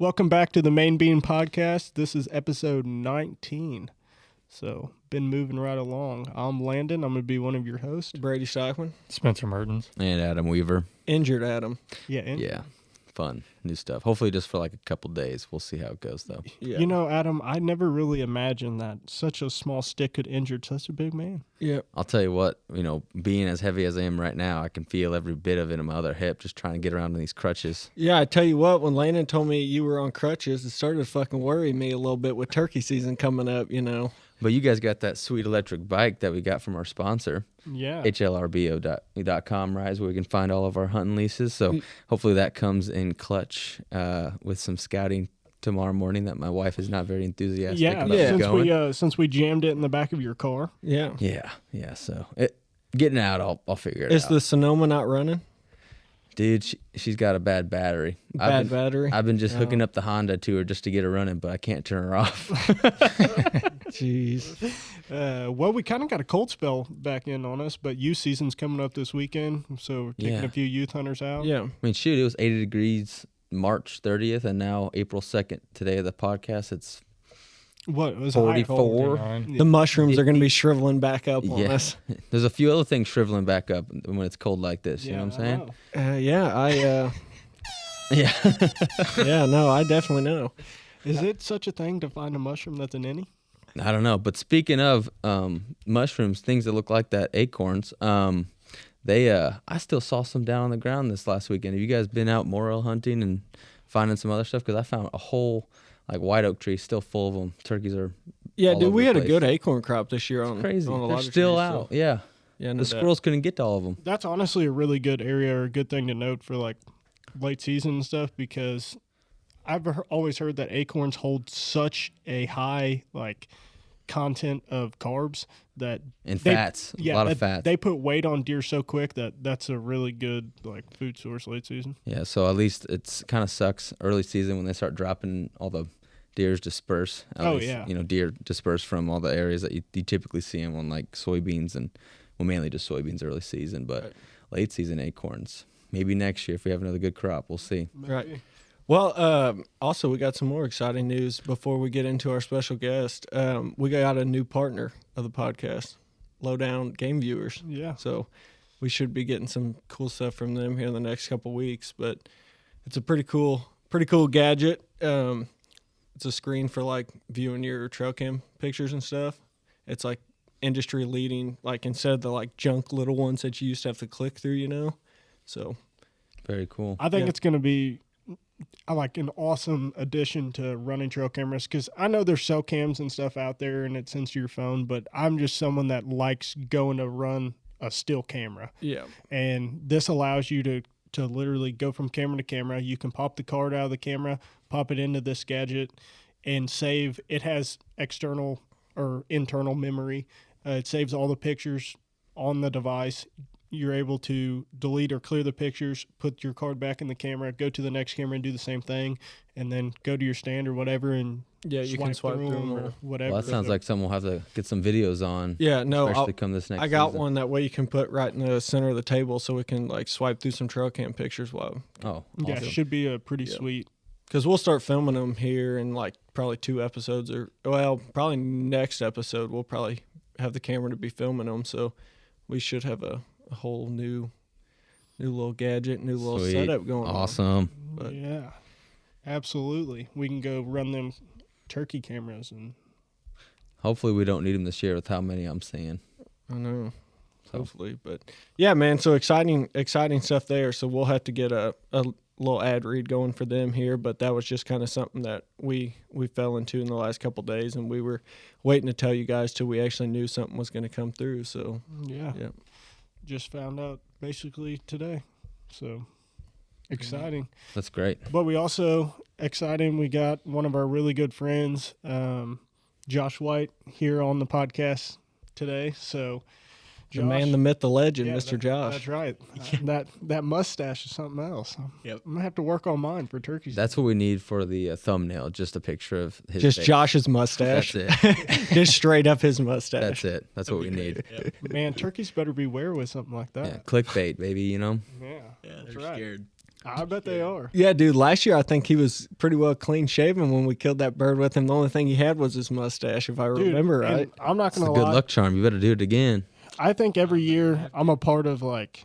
Welcome back to the Main Bean Podcast. This is episode 19. So, been moving right along. I'm Landon. I'm going to be one of your hosts. Brady Stockman. Spencer Mertens. And Adam Weaver. Injured Adam. Yeah. Fun. New stuff. Hopefully just for like a couple days. We'll see how it goes, though. Yeah. You know, Adam, I never really imagined that such a small stick could injure such a big man. Yeah. I'll tell you what, being as heavy as I am right now, I can feel every bit of it in my other hip just trying to get around in these crutches. Yeah, I tell you what, when Landon told me you were on crutches, it started to fucking worry me a little bit with turkey season coming up, But you guys got that sweet electric bike that we got from our sponsor. Yeah. HLRBO.com, right, is where we can find all of our hunting leases. So hopefully that comes in clutch with some scouting tomorrow morning that my wife is not very enthusiastic about going. Since we jammed it in the back of your car. Yeah. Yeah. So getting out, I'll figure it out. Is the Sonoma not running? Dude, she's got a bad battery. Battery? I've been just hooking up the Honda to her just to get her running, but I can't turn her off. Jeez. Well, we kind of got a cold spell back in on us, but youth season's coming up this weekend, so we're taking a few youth hunters out. Yeah. I mean, shoot, it was 80 degrees March 30th, and now April 2nd, today of the podcast, it's What was 44. The mushrooms are going to be shriveling back up on us. There's a few other things shriveling back up when it's cold like this. You know what I'm saying? Yeah. Yeah, no, I definitely know. Is it such a thing to find a mushroom that's an innie? I don't know. But speaking of mushrooms, things that look like that, acorns, I still saw some down on the ground this last weekend. Have you guys been out morel hunting and finding some other stuff? Because I found a whole white oak tree still full of them. Turkeys are Yeah, all dude, over we the had a place. good acorn crop this year on Crazy. on a lot They're of still trees, out. so. Yeah. Yeah, no The doubt. squirrels couldn't get to all of them. That's honestly a really good area or a good thing to note for like late season and stuff, because I've always heard that acorns hold such a high content of carbs that And fats. A lot of fats. They put weight on deer so quick that's a really good food source late season. Yeah, so at least it's kind of sucks early season when they start dropping, all the deers disperse. Deer disperse from all the areas that you typically see them on, like soybeans and, well, mainly just soybeans early season, but late season acorns. Maybe next year if we have another good crop, we'll see. Right. Well, also, we got some more exciting news before we get into our special guest. We got a new partner of the podcast, Lowdown Game Viewers. Yeah. So we should be getting some cool stuff from them here in the next couple weeks. But it's a pretty cool gadget. It's a screen for viewing your trail cam pictures and stuff. It's industry leading, instead of the junk little ones that you used to have to click through, So Very cool. I think it's going to be an awesome addition to running trail cameras, because I know there's cell cams and stuff out there and it's into your phone, but I'm just someone that likes going to run a still camera. Yeah. And this allows you to literally go from camera to camera. You can pop the card out of the camera, pop it into this gadget, and save. It has external or internal memory. It saves all the pictures on the device. You're able to delete or clear the pictures, put your card back in the camera, go to the next camera and do the same thing, and then go to your stand or whatever and you can swipe through them or whatever. Well, that sounds like someone will have to get some videos on. Yeah, no, especially come this next I got season. one that way you can put right in the center of the table so we can swipe through some trail cam pictures while. Oh, yeah, awesome. it should be a pretty sweet. Because we'll start filming them here in probably 2 episodes probably next episode we'll probably have the camera to be filming them, so we should have a whole new little gadget, new little Sweet. setup going on. Awesome. But- Yeah, absolutely. We can go run them turkey cameras and. Hopefully we don't need them this year with how many I'm seeing. I know. So. Hopefully, but yeah, man. So exciting stuff there. So we'll have to get a little ad read going for them here. But that was just kind of something that we fell into in the last couple of days, and we were waiting to tell you guys till we actually knew something was going to come through. So Yeah. yeah, Just found out basically today. So exciting. That's great. But we also exciting. We got one of our really good friends, Josh White, here on the podcast today. So the man, the myth, the legend, yeah, Mr. Josh. That's right. that mustache is something else. Yep. I'm gonna have to work on mine for turkey season. That's what we need for the thumbnail, just a picture of his Just face. Josh's mustache. That's it. Just straight up his mustache. That's it. That's what we need. Man, turkeys better beware with something like Yeah, that. clickbait, baby, Yeah, Yeah, that's they're right. scared. I bet they are. Yeah, dude. Last year, I think he was pretty well clean shaven when we killed that bird with him. The only thing he had was his mustache, if I remember right. I'm not It's going a to lie. good luck charm. You better do it again. I think every year I'm a part of like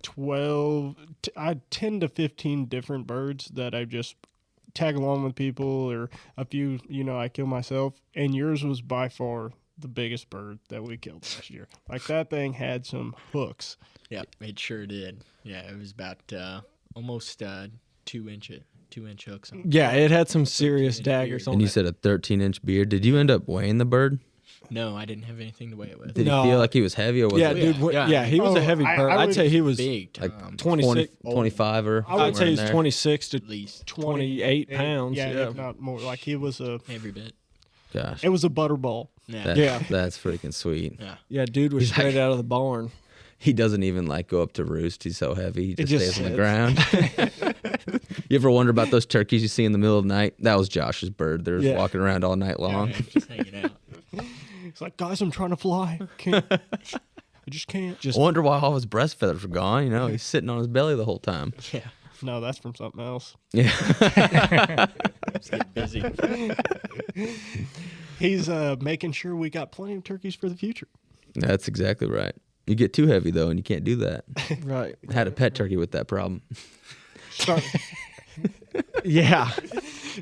10 to 15 different birds that I just tag along with people, or a few, I kill myself. And yours was by far the biggest bird that we killed last year. Like, that thing had some hooks. Yeah, it sure did. Yeah, it was about almost 2-inch hooks on it. Yeah, it had some serious daggers on And you it. said a 13-inch beard. Did you end up weighing the bird? No, I didn't have anything to weigh it with. Did No. he feel like he was heavy, or was Yeah, it dude. Yeah. He was a heavy I bird. I'd would- say he was Big like time. 26. 25 or I would I'd say he's somewhere in there? 26 to At least 28 pounds. Yeah, Yeah. if not more. Like, he was every bit. Gosh, it was a butterball. Yeah. Yeah. that's freaking sweet. Yeah. Yeah, dude was He's straight like- out of the barn. He doesn't even like go up to roost. He's so heavy. He just just stays on the sits. ground. You ever wonder about those turkeys you see in the middle of the night? That was Josh's bird. They're just Yeah. walking around all night long. Yeah, just hanging out. It's like, guys, I'm trying to fly. Can't. I just can't. I wonder why all his breast feathers were gone. He's sitting on his belly the whole time. Yeah. No, that's from something else. Yeah. Just get busy. He's making sure we got plenty of turkeys for the future. That's exactly right. You get too heavy, though, and you can't do that. Right. I had a pet turkey with that problem. Start, Yeah.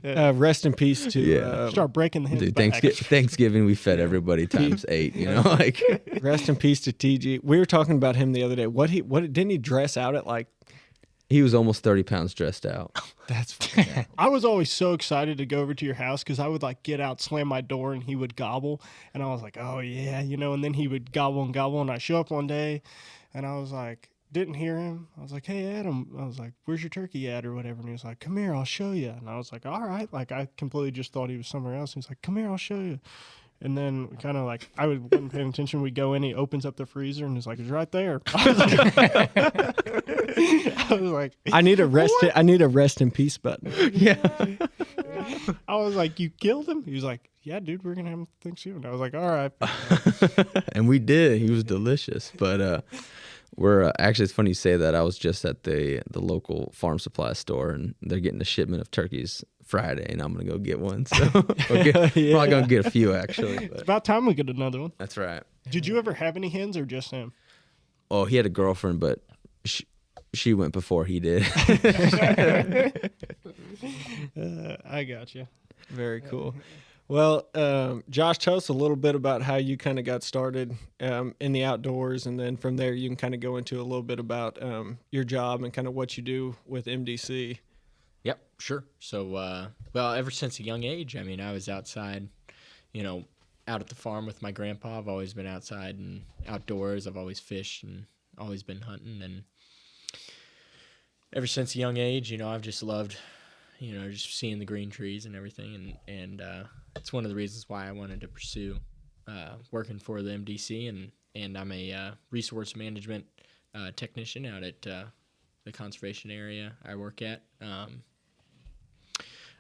Rest in peace to Yeah. start breaking the hens Dude, back. Thanksgiving, we fed everybody times 8, like. rest in peace to TG. We were talking about him the other day. What didn't he dress out at like? He was almost 30 pounds dressed out. That's I was always so excited to go over to your house because I would like get out, slam my door, and he would gobble. And I was like, oh, yeah, and then he would gobble and gobble. And I show up one day and I was like, didn't hear him. I was like, hey, Adam. I was like, where's your turkey at or whatever? And he was like, come here, I'll show you. And I was like, all right. Like, I completely just thought he was somewhere else. He's like, come here, I'll show you. And then kind of like, I wasn't paying attention. We go in, he opens up the freezer and he's like, it's right there. I was like, I need a rest in peace button. Yeah. I was like, you killed him? He was like, yeah, dude, we're going to have him Thanksgiving. I was like, all right. And we did. He was delicious. But we're actually, it's funny you say that. I was just at the local farm supply store, and they're getting a shipment of turkeys Friday, and I'm going to go get one. So probably going to get a few, actually. But About time we get another one. that's right. Did you ever have any hens or just him? Oh, he had a girlfriend, but she went before he did. I got you. Very cool. Well, Josh, tell us a little bit about how you kind of got started in the outdoors, and then from there you can kind of go into a little bit about your job and kind of what you do with MDC. Yep, sure. So, ever since a young age, I mean, I was outside, out at the farm with my grandpa. I've always been outside and outdoors. I've always fished and always been hunting. And ever since a young age, I've just loved, just seeing the green trees and everything. And it's one of the reasons why I wanted to pursue working for the MDC. And I'm a resource management technician out at the conservation area I work at.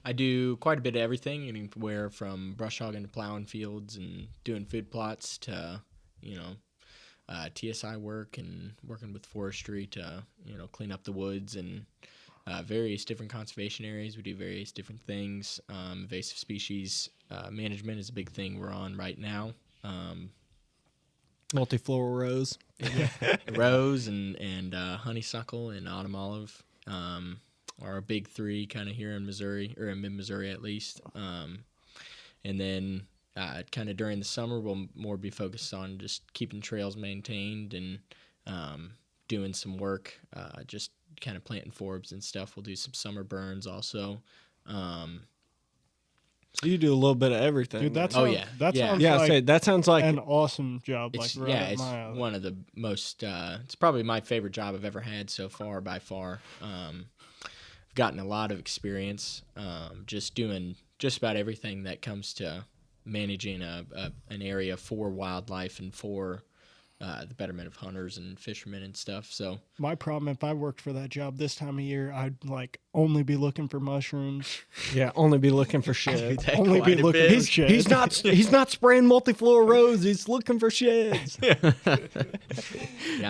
I do quite a bit of everything, anywhere from brush hogging to plowing fields and doing food plots to, TSI work and working with forestry to, clean up the woods and various different conservation areas. We do various different things. Invasive species management is a big thing we're on right now. Multifloral rose. Rose and honeysuckle and autumn olive are our big three kind of here in Missouri, or in mid-Missouri at least. And then kind of during the summer, we'll more be focused on just keeping trails maintained and doing some work, just kind of planting forbs and stuff. We'll do some summer burns also. So you do a little bit of everything. Dude, that Oh, sounds, yeah. that Yeah. sounds yeah, like say that sounds like an awesome job. It's, Like, right up it's my alley. one of the most, it's probably my favorite job I've ever had so far, by far. I've gotten a lot of experience just doing just about everything that comes to managing an area for wildlife and for the betterment of hunters and fishermen and stuff. So My problem, if I worked for that job this time of year, I'd like only be looking for mushrooms. Yeah, only be looking for sheds. Only be looking for sheds. He's not spraying multiflora rose. He's looking for sheds. yeah,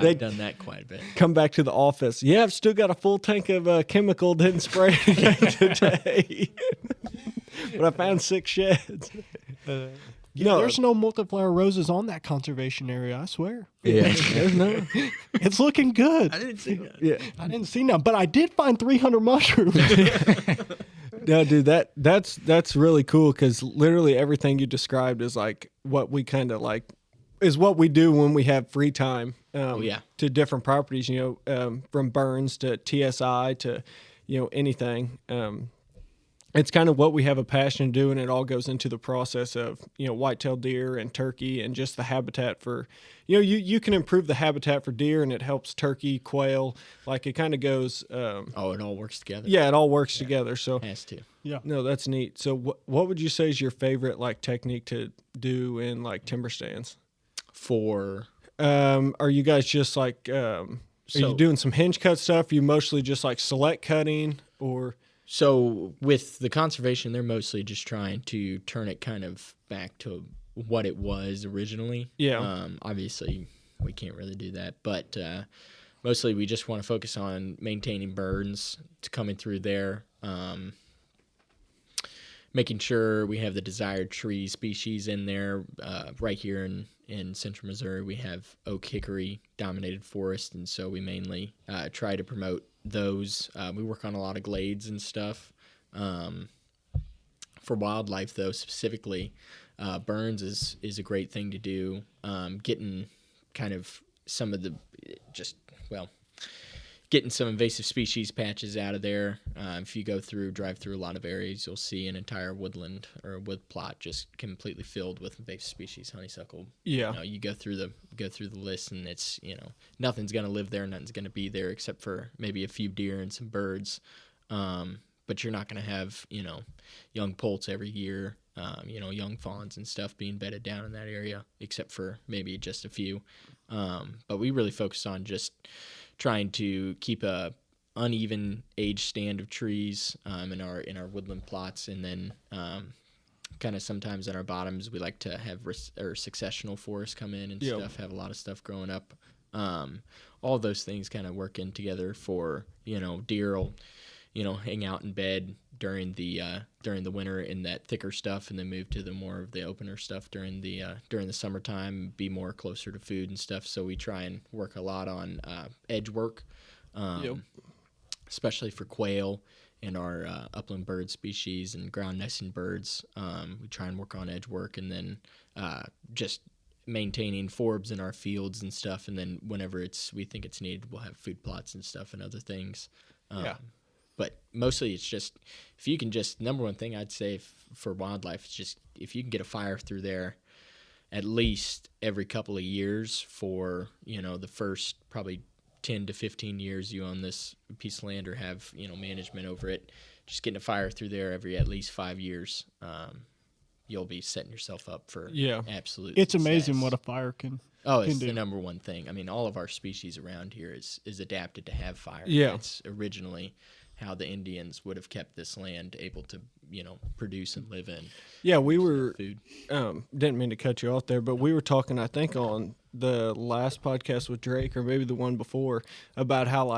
They- I've done that quite a bit. Come back to the office. Yeah, I've still got a full tank of chemical. Didn't spray anything today, but I found 6 sheds. Yeah, there's no multiflower roses on that conservation area, I swear. Yeah. There's no. It's looking good. I didn't see that. Yeah. I didn't see none, but I did find 300 mushrooms. No, dude, that's really cool because literally everything you described is like what we kind of like is what we do when we have free time. To different properties, from burns to TSI to, anything. It's kind of what we have a passion to do, and it all goes into the process of, white-tailed deer and turkey and just the habitat for, you can improve the habitat for deer and it helps turkey, quail. Like it kind of goes. It all works together. Yeah, it all works together. So It has to. Yeah. no, that's neat. So what would you say is your favorite like technique to do in like timber stands? For Are you guys just like, are you doing some hinge cut stuff? Are you mostly just like select cutting or? So with the conservation, they're mostly just trying to turn it kind of back to what it was originally. Yeah. Obviously, we can't really do that, but mostly we just want to focus on maintaining burns to coming through there, making sure we have the desired tree species in there. Right here in central Missouri, we have oak hickory dominated forest, and so we mainly try to promote those. We work on a lot of glades and stuff. For wildlife, though, specifically, burns is a great thing to do. Getting kind of some of the getting some invasive species patches out of there. If you drive through a lot of areas, you'll see an entire woodland or a wood plot just completely filled with invasive species, honeysuckle. Yeah. You go through the list, and it's nothing's gonna live there, nothing's gonna be there except for maybe a few deer and some birds. But you're not gonna have young poults every year, young fawns and stuff being bedded down in that area, except for maybe just a few. But we really focus on just trying to keep a uneven age stand of trees in our woodland plots, and then kind of sometimes at our bottoms we like to have successional forests come in and stuff, have a lot of stuff growing up. All those things kind of work in together for deer will hang out in bed during the winter in that thicker stuff, and then move to the more of the opener stuff during the summertime, be more closer to food and stuff. So we try and work a lot on edge work, especially for quail and our upland bird species and ground nesting birds. We try and work on edge work, and then just maintaining forbs in our fields and stuff. And then whenever we think it's needed, we'll have food plots and stuff and other things. But mostly it's just, if you can just, number one thing I'd say for wildlife is just, if you can get a fire through there at least every couple of years for, the first probably 10 to 15 years you own this piece of land or have, management over it, just getting a fire through there every at least 5 years, you'll be setting yourself up for absolute It's amazing success. what a fire can. Oh, it's do. the number one thing. I mean, all of our species around here is adapted to have fire. Yeah. It's originally how the Indians would have kept this land able to, produce and live in. Yeah, we were. Food. Didn't mean to cut you off there, but we were talking, I think, on the last podcast with Drake, or maybe the one before, about how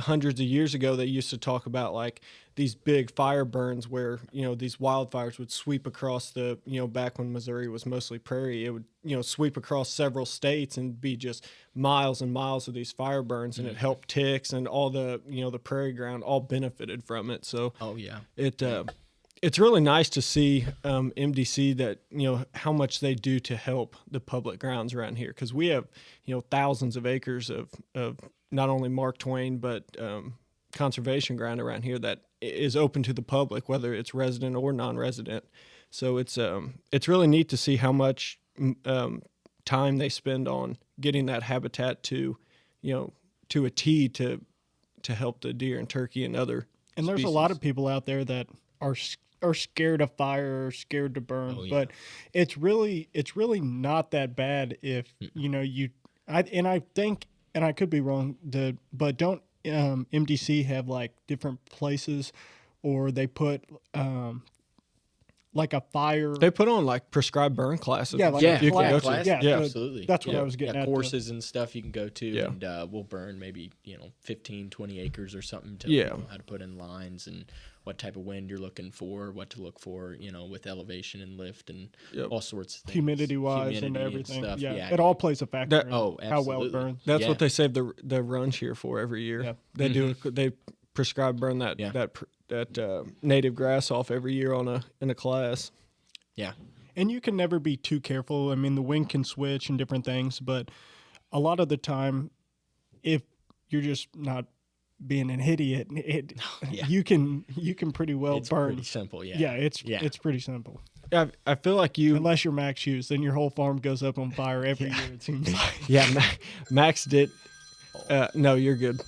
hundreds of years ago they used to talk about like these big fire burns where these wildfires would sweep across the back when Missouri was mostly prairie, it would sweep across several states and be just miles and miles of these fire burns, and it helped ticks and all the the prairie ground all benefited from it. So it's really nice to see MDC that how much they do to help the public grounds around here, because we have thousands of acres of not only Mark Twain but conservation ground around here that is open to the public, whether it's resident or non-resident. So it's really neat to see how much time they spend on getting that habitat to a T to help the deer and turkey and other And there's a species. lot of people out there that are are scared of fire or scared to burn. Oh, yeah. But it's really not that bad if I think, and I could be wrong, but don't MDC have like different places, or they put like a fire. They put on like prescribed burn classes. Yeah, like Yeah, a class. class. Yeah, Absolutely. That's what I was getting at. Courses and stuff you can go to, Yeah. and we'll burn maybe 15, 20 acres or something to Yeah. how to put in lines and what type of wind you're looking for, what to look for, with elevation and lift and all sorts of things. Humidity-wise and everything. stuff. Yeah, it all plays a factor in how well absolutely. it burns. That's Yeah. what they save the runs here for every year. Yeah. They do. They prescribe burn that native grass off every year in a class. Yeah. And you can never be too careful. I mean, the wind can switch and different things, but a lot of the time, if you're just not being an idiot, you can pretty well It's burn. pretty simple, yeah. Yeah, it's pretty simple. I feel like you. Unless you're Max Hughes, then your whole farm goes up on fire every year, it seems like. Yeah, Max did. No, you're good.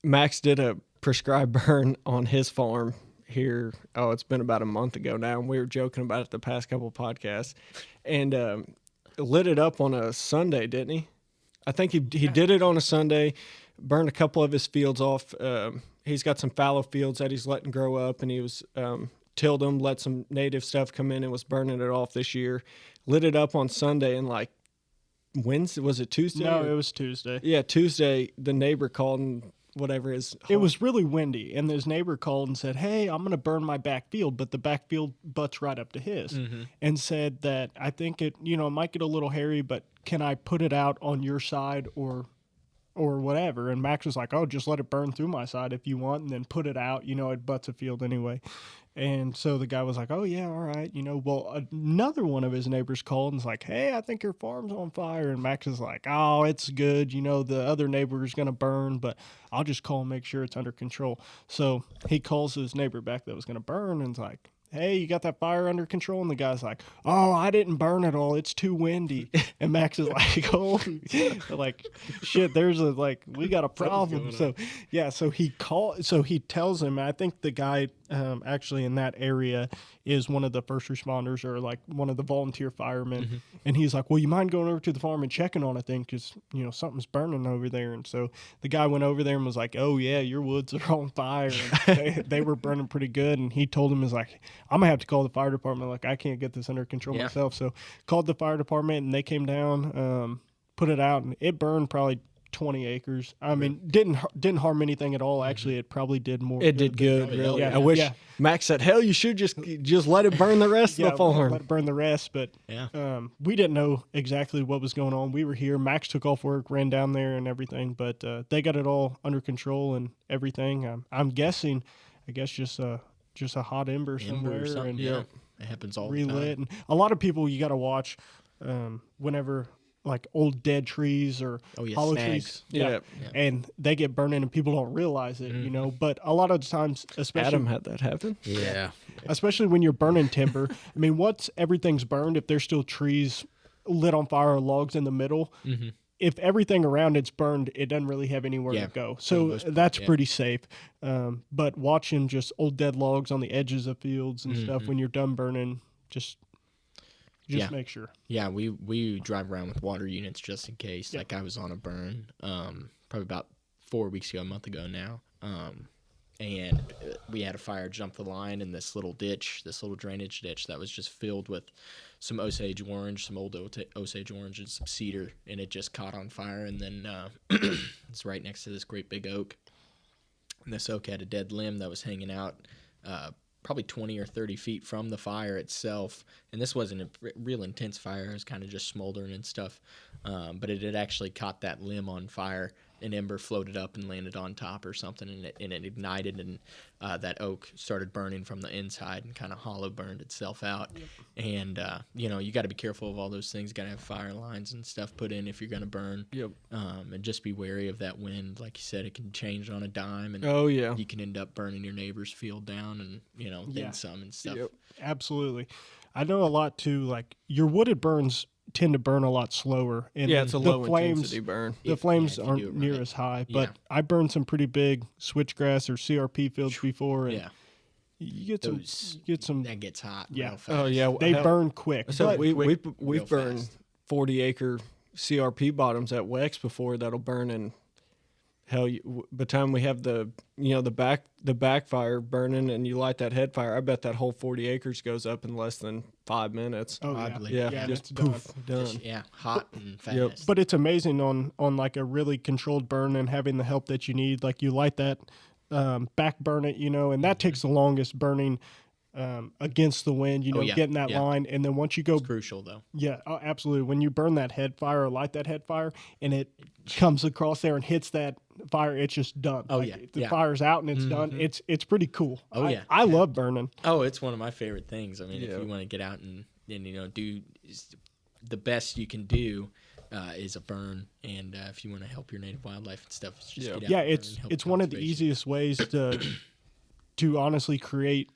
Max did a prescribed burn on his farm here. Oh, it's been about a month ago now, and we were joking about it the past couple of podcasts, and lit it up on a Sunday, didn't he? I think he did it on a Sunday, burned a couple of his fields off. He's got some fallow fields that he's letting grow up, and he was tilled them, let some native stuff come in, and was burning it off this year. Lit it up on Sunday, and like Wednesday, was it Tuesday? No, it was Tuesday. Yeah, Tuesday, the neighbor called and whatever his It was really windy, and his neighbor called and said, "Hey, I'm going to burn my back field," but the back field butts right up to his, and said that I think it might get a little hairy, but can I put it out on your side or whatever? And Max was like, "Oh, just let it burn through my side if you want, and then put it out. It butts a field anyway." And so the guy was like, "Oh yeah, all right." Well, another one of his neighbors called and was like, "Hey, I think your farm's on fire." And Max is like, "Oh, it's good. The other neighbor is going to burn, but I'll just call and make sure it's under control." So he calls his neighbor back that was going to burn and is like, "Hey, you got that fire under control?" And the guy's like, "Oh, I didn't burn it all. It's too windy." And Max is like, "Oh, like shit, we got a problem." So yeah, so he tells him, I think the guy actually in that area is one of the first responders or like one of the volunteer firemen. And he's like, "Well, you mind going over to the farm and checking on it then? Because, something's burning over there." And so the guy went over there and was like, "Oh yeah, your woods are on fire." And they were burning pretty good. And he told him, "Is like, I'm gonna have to call the fire department. Like, I can't get this under control myself." So called the fire department and they came down, put it out, and it burned probably 20 acres. I mean, didn't harm anything at all. Actually, it probably did more. It did good, really. Yeah, I wish yeah. Max said, "Hell, you should just let it burn the rest of the farm." Let it burn the rest. But we didn't know exactly what was going on. We were here. Max took off work, ran down there and everything, but they got it all under control and everything. I'm guessing, just a hot ember somewhere, or something. and It happens all the relit. time. And a lot of people you got to watch whenever like old dead trees or hollow trees, Yeah. and they get burning and people don't realize it, But a lot of times, especially Adam had that happen. Yeah. especially when you're burning timber. I mean, once everything's burned, if there's still trees lit on fire or logs in the middle, if everything around it's burned, it doesn't really have anywhere to go. So that's pretty safe. But watching just old dead logs on the edges of fields and stuff when you're done burning, just make sure. Yeah, we drive around with water units just in case. Like I was on a burn probably about 4 weeks ago, a month ago now. And we had a fire jump the line in this little drainage ditch that was just filled with some Osage orange, some old Osage orange and some cedar, and it just caught on fire. And then it's right next to this great big oak. And this oak had a dead limb that was hanging out probably 20 or 30 feet from the fire itself. And this wasn't a real intense fire. It was kind of just smoldering and stuff. But it had actually caught that limb on fire. An ember floated up and landed on top or something, and it ignited, and that oak started burning from the inside and kind of hollow burned itself out. And, you got to be careful of all those things. Got to have fire lines and stuff put in if you're going to burn. And just be wary of that wind. Like you said, it can change on a dime, and you can end up burning your neighbor's field down and, then some and stuff. Absolutely. I know a lot too, like your wooded burns tend to burn a lot slower. And Yeah, it's a the low flames, intensity burn. The flames if you do aren't it near right. as high, Yeah. but I burned some pretty big switchgrass or CRP fields before, and Yeah, you get some. that gets hot Yeah. real fast. Oh yeah, They burn quick. So but we've real burned fast. 40-acre CRP bottoms at Wex before that'll burn in. Hell, by the time we have the backfire burning and you light that head fire, I bet that whole 40 acres goes up in less than 5 minutes. oh I yeah, believe yeah, it. Yeah, just it's done. poof, done. Yeah, hot and fast. Yep. But it's amazing on like a really controlled burn and having the help that you need. Like you light that, back burn it, and that takes the longest burning against the wind. Getting that line, and then once you go, It's crucial though. yeah, oh, absolutely. When you burn that head fire or light that head fire, and it comes across there and hits that fire, it's just done. Oh, Like, yeah, the yeah. fire's out and it's done. It's pretty cool. Oh, yeah. I love burning. Oh, it's one of my favorite things. I mean, Yeah. if you want to get out and do the best you can do is a burn, and if you want to help your native wildlife and stuff, it's just Yeah. get out Yeah, there it's and help it's one of the conservation. easiest ways to honestly create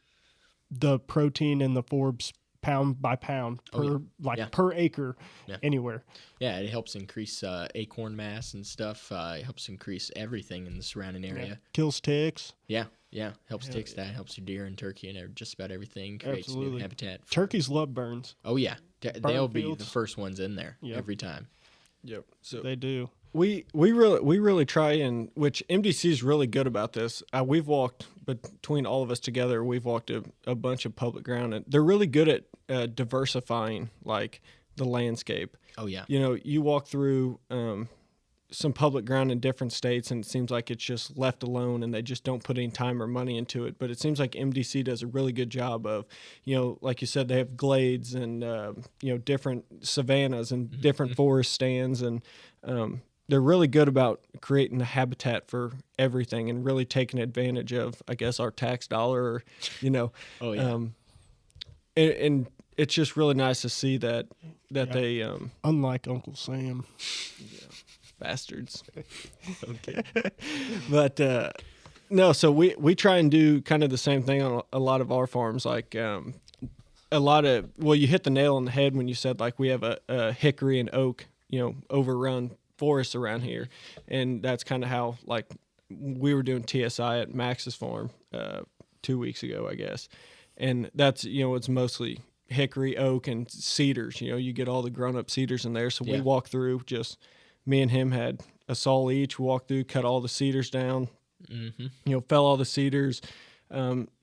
the protein in the Forbes pound by pound per per acre Yeah. anywhere. Yeah, it helps increase acorn mass and stuff. It helps increase everything in the surrounding area. Kills ticks. Yeah, helps ticks that, helps your deer and turkey and just about everything. Creates new Absolutely. habitat. For, Turkeys love burns. Oh yeah, they'll be the fields. first ones in there Yep. every time. Yep. So They do. we really try, and which MDC is really good about this. We've walked between all of us together. We've walked a bunch of public ground, and they're really good at diversifying like the landscape. Oh yeah, You walk through some public ground in different states, and it seems like it's just left alone, and they just don't put any time or money into it. But it seems like MDC does a really good job of, like you said, they have glades and different savannas and different forest stands, and they're really good about creating a habitat for everything and really taking advantage of, I guess, our tax dollar. Oh yeah. And it's just really nice to see that they Unlike Uncle Sam. bastards. Okay. But no, so we try and do kind of the same thing on a lot of our farms. Like you hit the nail on the head when you said like we have a hickory and oak, overrun forests around here, and that's kind of how like we were doing TSI at Max's farm 2 weeks ago, I guess, and that's it's mostly hickory, oak, and cedars. You get all the grown up cedars in there. So we Yeah. walk through, just me and him had a saw each, walked through, cut all the cedars down, fell all the cedars,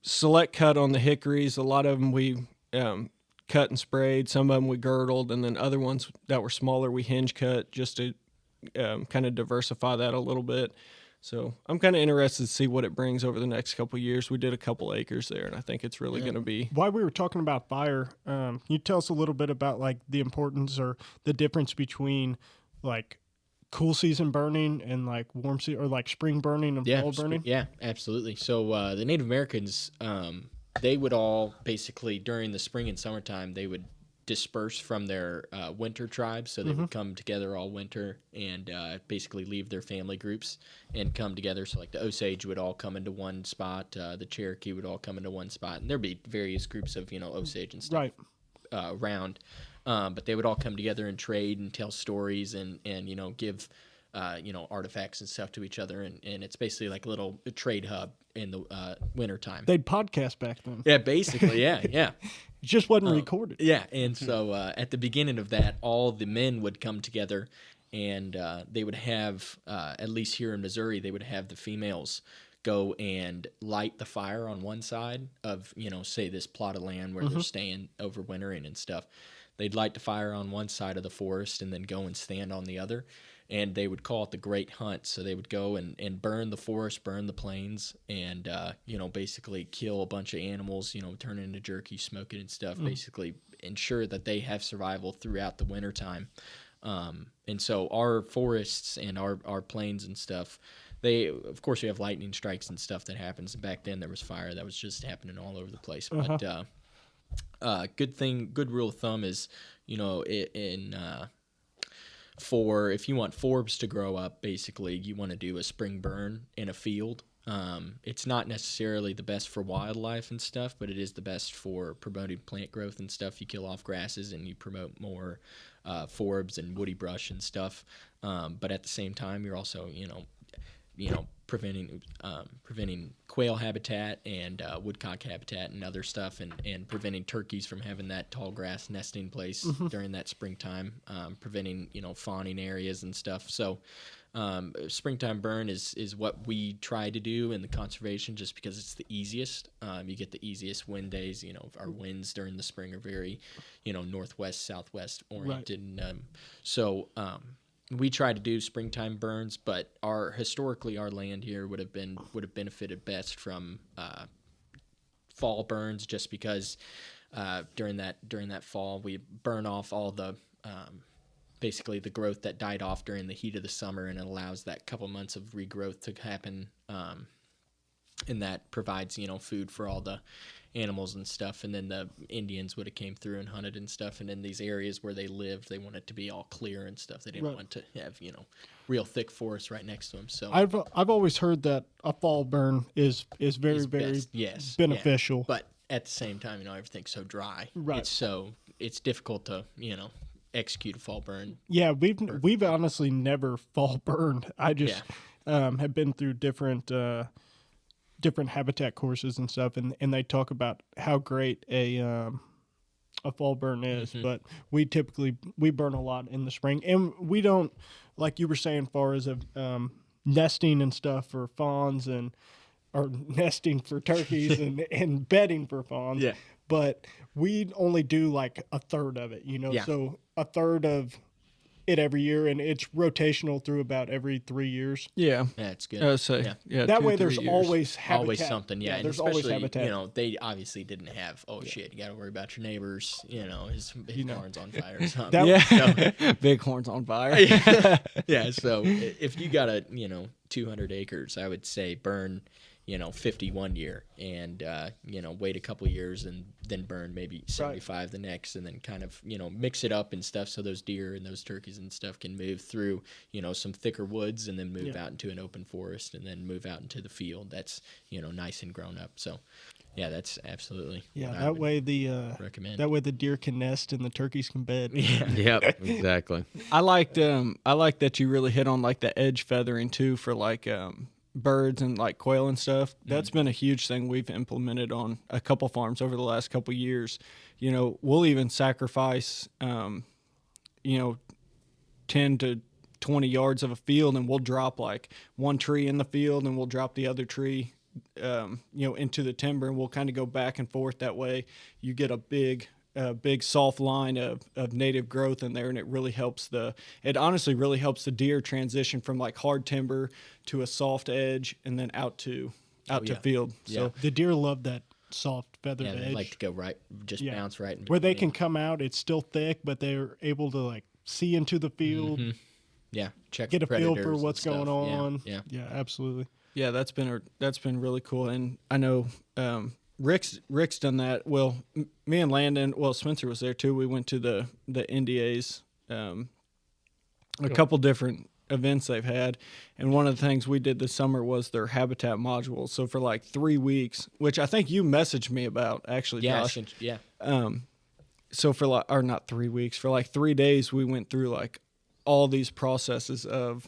select cut on the hickories. A lot of them we cut and sprayed. Some of them we girdled, and then other ones that were smaller we hinge cut just to kind of diversify that a little bit. So I'm kind of interested to see what it brings over the next couple of years. We did a couple acres there, and I think it's really going to be. While we were talking about fire, can you tell us a little bit about like the importance or the difference between like cool season burning and like warm season or like spring burning and fall burning? Yeah, absolutely. So the Native Americans, they would all basically during the spring and summertime, they would disperse from their winter tribes. So they would come together all winter and basically leave their family groups and come together. So like the Osage would all come into one spot, the Cherokee would all come into one spot, and there'd be various groups of Osage and stuff Right. around. But they would all come together and trade and tell stories and give artifacts and stuff to each other, and it's basically like a little trade hub in the wintertime. They'd podcast back then. Yeah, basically, yeah. It just wasn't recorded. Yeah, and so at the beginning of that, all the men would come together, and they would have, at least here in Missouri, they would have the females go and light the fire on one side of, say this plot of land where they're staying overwintering and stuff. They'd light the fire on one side of the forest and then go and stand on the other. And they would call it the Great Hunt. So they would go and burn the forest, burn the plains, and, basically kill a bunch of animals, turn it into jerky, smoke it and stuff, basically ensure that they have survival throughout the wintertime. And so our forests and our plains and stuff, of course, we have lightning strikes and stuff that happens. And back then there was fire that was just happening all over the place. But good rule of thumb is, for if you want forbs to grow up, basically you want to do a spring burn in a field It's not necessarily the best for wildlife and stuff, but it is the best for promoting plant growth and stuff. You kill off grasses and you promote more forbs and woody brush and stuff. But at the same time, you're also, preventing quail habitat and woodcock habitat and other stuff, and preventing turkeys from having that tall grass nesting place during that springtime, preventing fawning areas and stuff. So springtime burn is what we try to do in the conservation, just because it's the easiest. You get the easiest wind days. Our winds during the spring are very northwest southwest oriented. Right. We try to do springtime burns, but historically our land here would have benefited best from fall burns, just because during that fall we burn off all the basically the growth that died off during the heat of the summer, and it allows that couple months of regrowth to happen, and that provides food for all the animals and stuff. And then the Indians would have came through and hunted and stuff, and in these areas where they lived, they wanted to be all clear and stuff. They didn't want to have real thick forest right next to them. So I've always heard that a fall burn is very beneficial. Yeah. But at the same time, everything's so dry. Right. It's difficult to execute a fall burn. Yeah, we've honestly never fall burned. I just have been through different habitat courses and stuff, and they talk about how great a fall burn is. Mm-hmm. But we burn a lot in the spring, and we don't, like you were saying, far as nesting and stuff for fawns or nesting for turkeys and bedding for fawns. Yeah. But we only do like a third of it, so a third of it every year, and it's rotational through about every 3 years. Yeah. That's good. That way there's always habitat. Always something, yeah. And there's always habitat. They obviously didn't have, shit, you got to worry about your neighbors, his horn's on fire or something. Bighorn's on fire. Yeah, so if you got 200 acres, I would say burn 50 one year, and wait a couple years and then burn maybe 75 the next, and then kind of mix it up and stuff, so those deer and those turkeys and stuff can move through some thicker woods, and then move out into an open forest, and then move out into the field that's nice and grown up. So that's absolutely that way recommend. That way the deer can nest and the turkeys can bed. Yep, exactly. I like that you really hit on like the edge feathering too, for like birds and like quail and stuff. That's been a huge thing we've implemented on a couple farms over the last couple years. We'll even sacrifice 10 to 20 yards of a field, and we'll drop like one tree in the field, and we'll drop the other tree into the timber, and we'll kind of go back and forth. That way you get a big soft line of native growth in there, and it honestly really helps the deer transition from like hard timber to a soft edge, and then out to field. So the deer love that soft feathered edge. They like to go bounce right into where they can come out. It's still thick, but they're able to like see into the field. Mm-hmm. Yeah, get a feel for what's going on. Yeah, absolutely. Yeah, that's been really cool, and I know Rick's done that. Well, me and Landon, Spencer was there too. We went to the NDAs, a couple different events they've had, and one of the things we did this summer was their habitat modules. So for like 3 weeks, which I think you messaged me about actually, Josh. Yeah. So for like, or not 3 weeks, for like 3 days, we went through like all these processes of,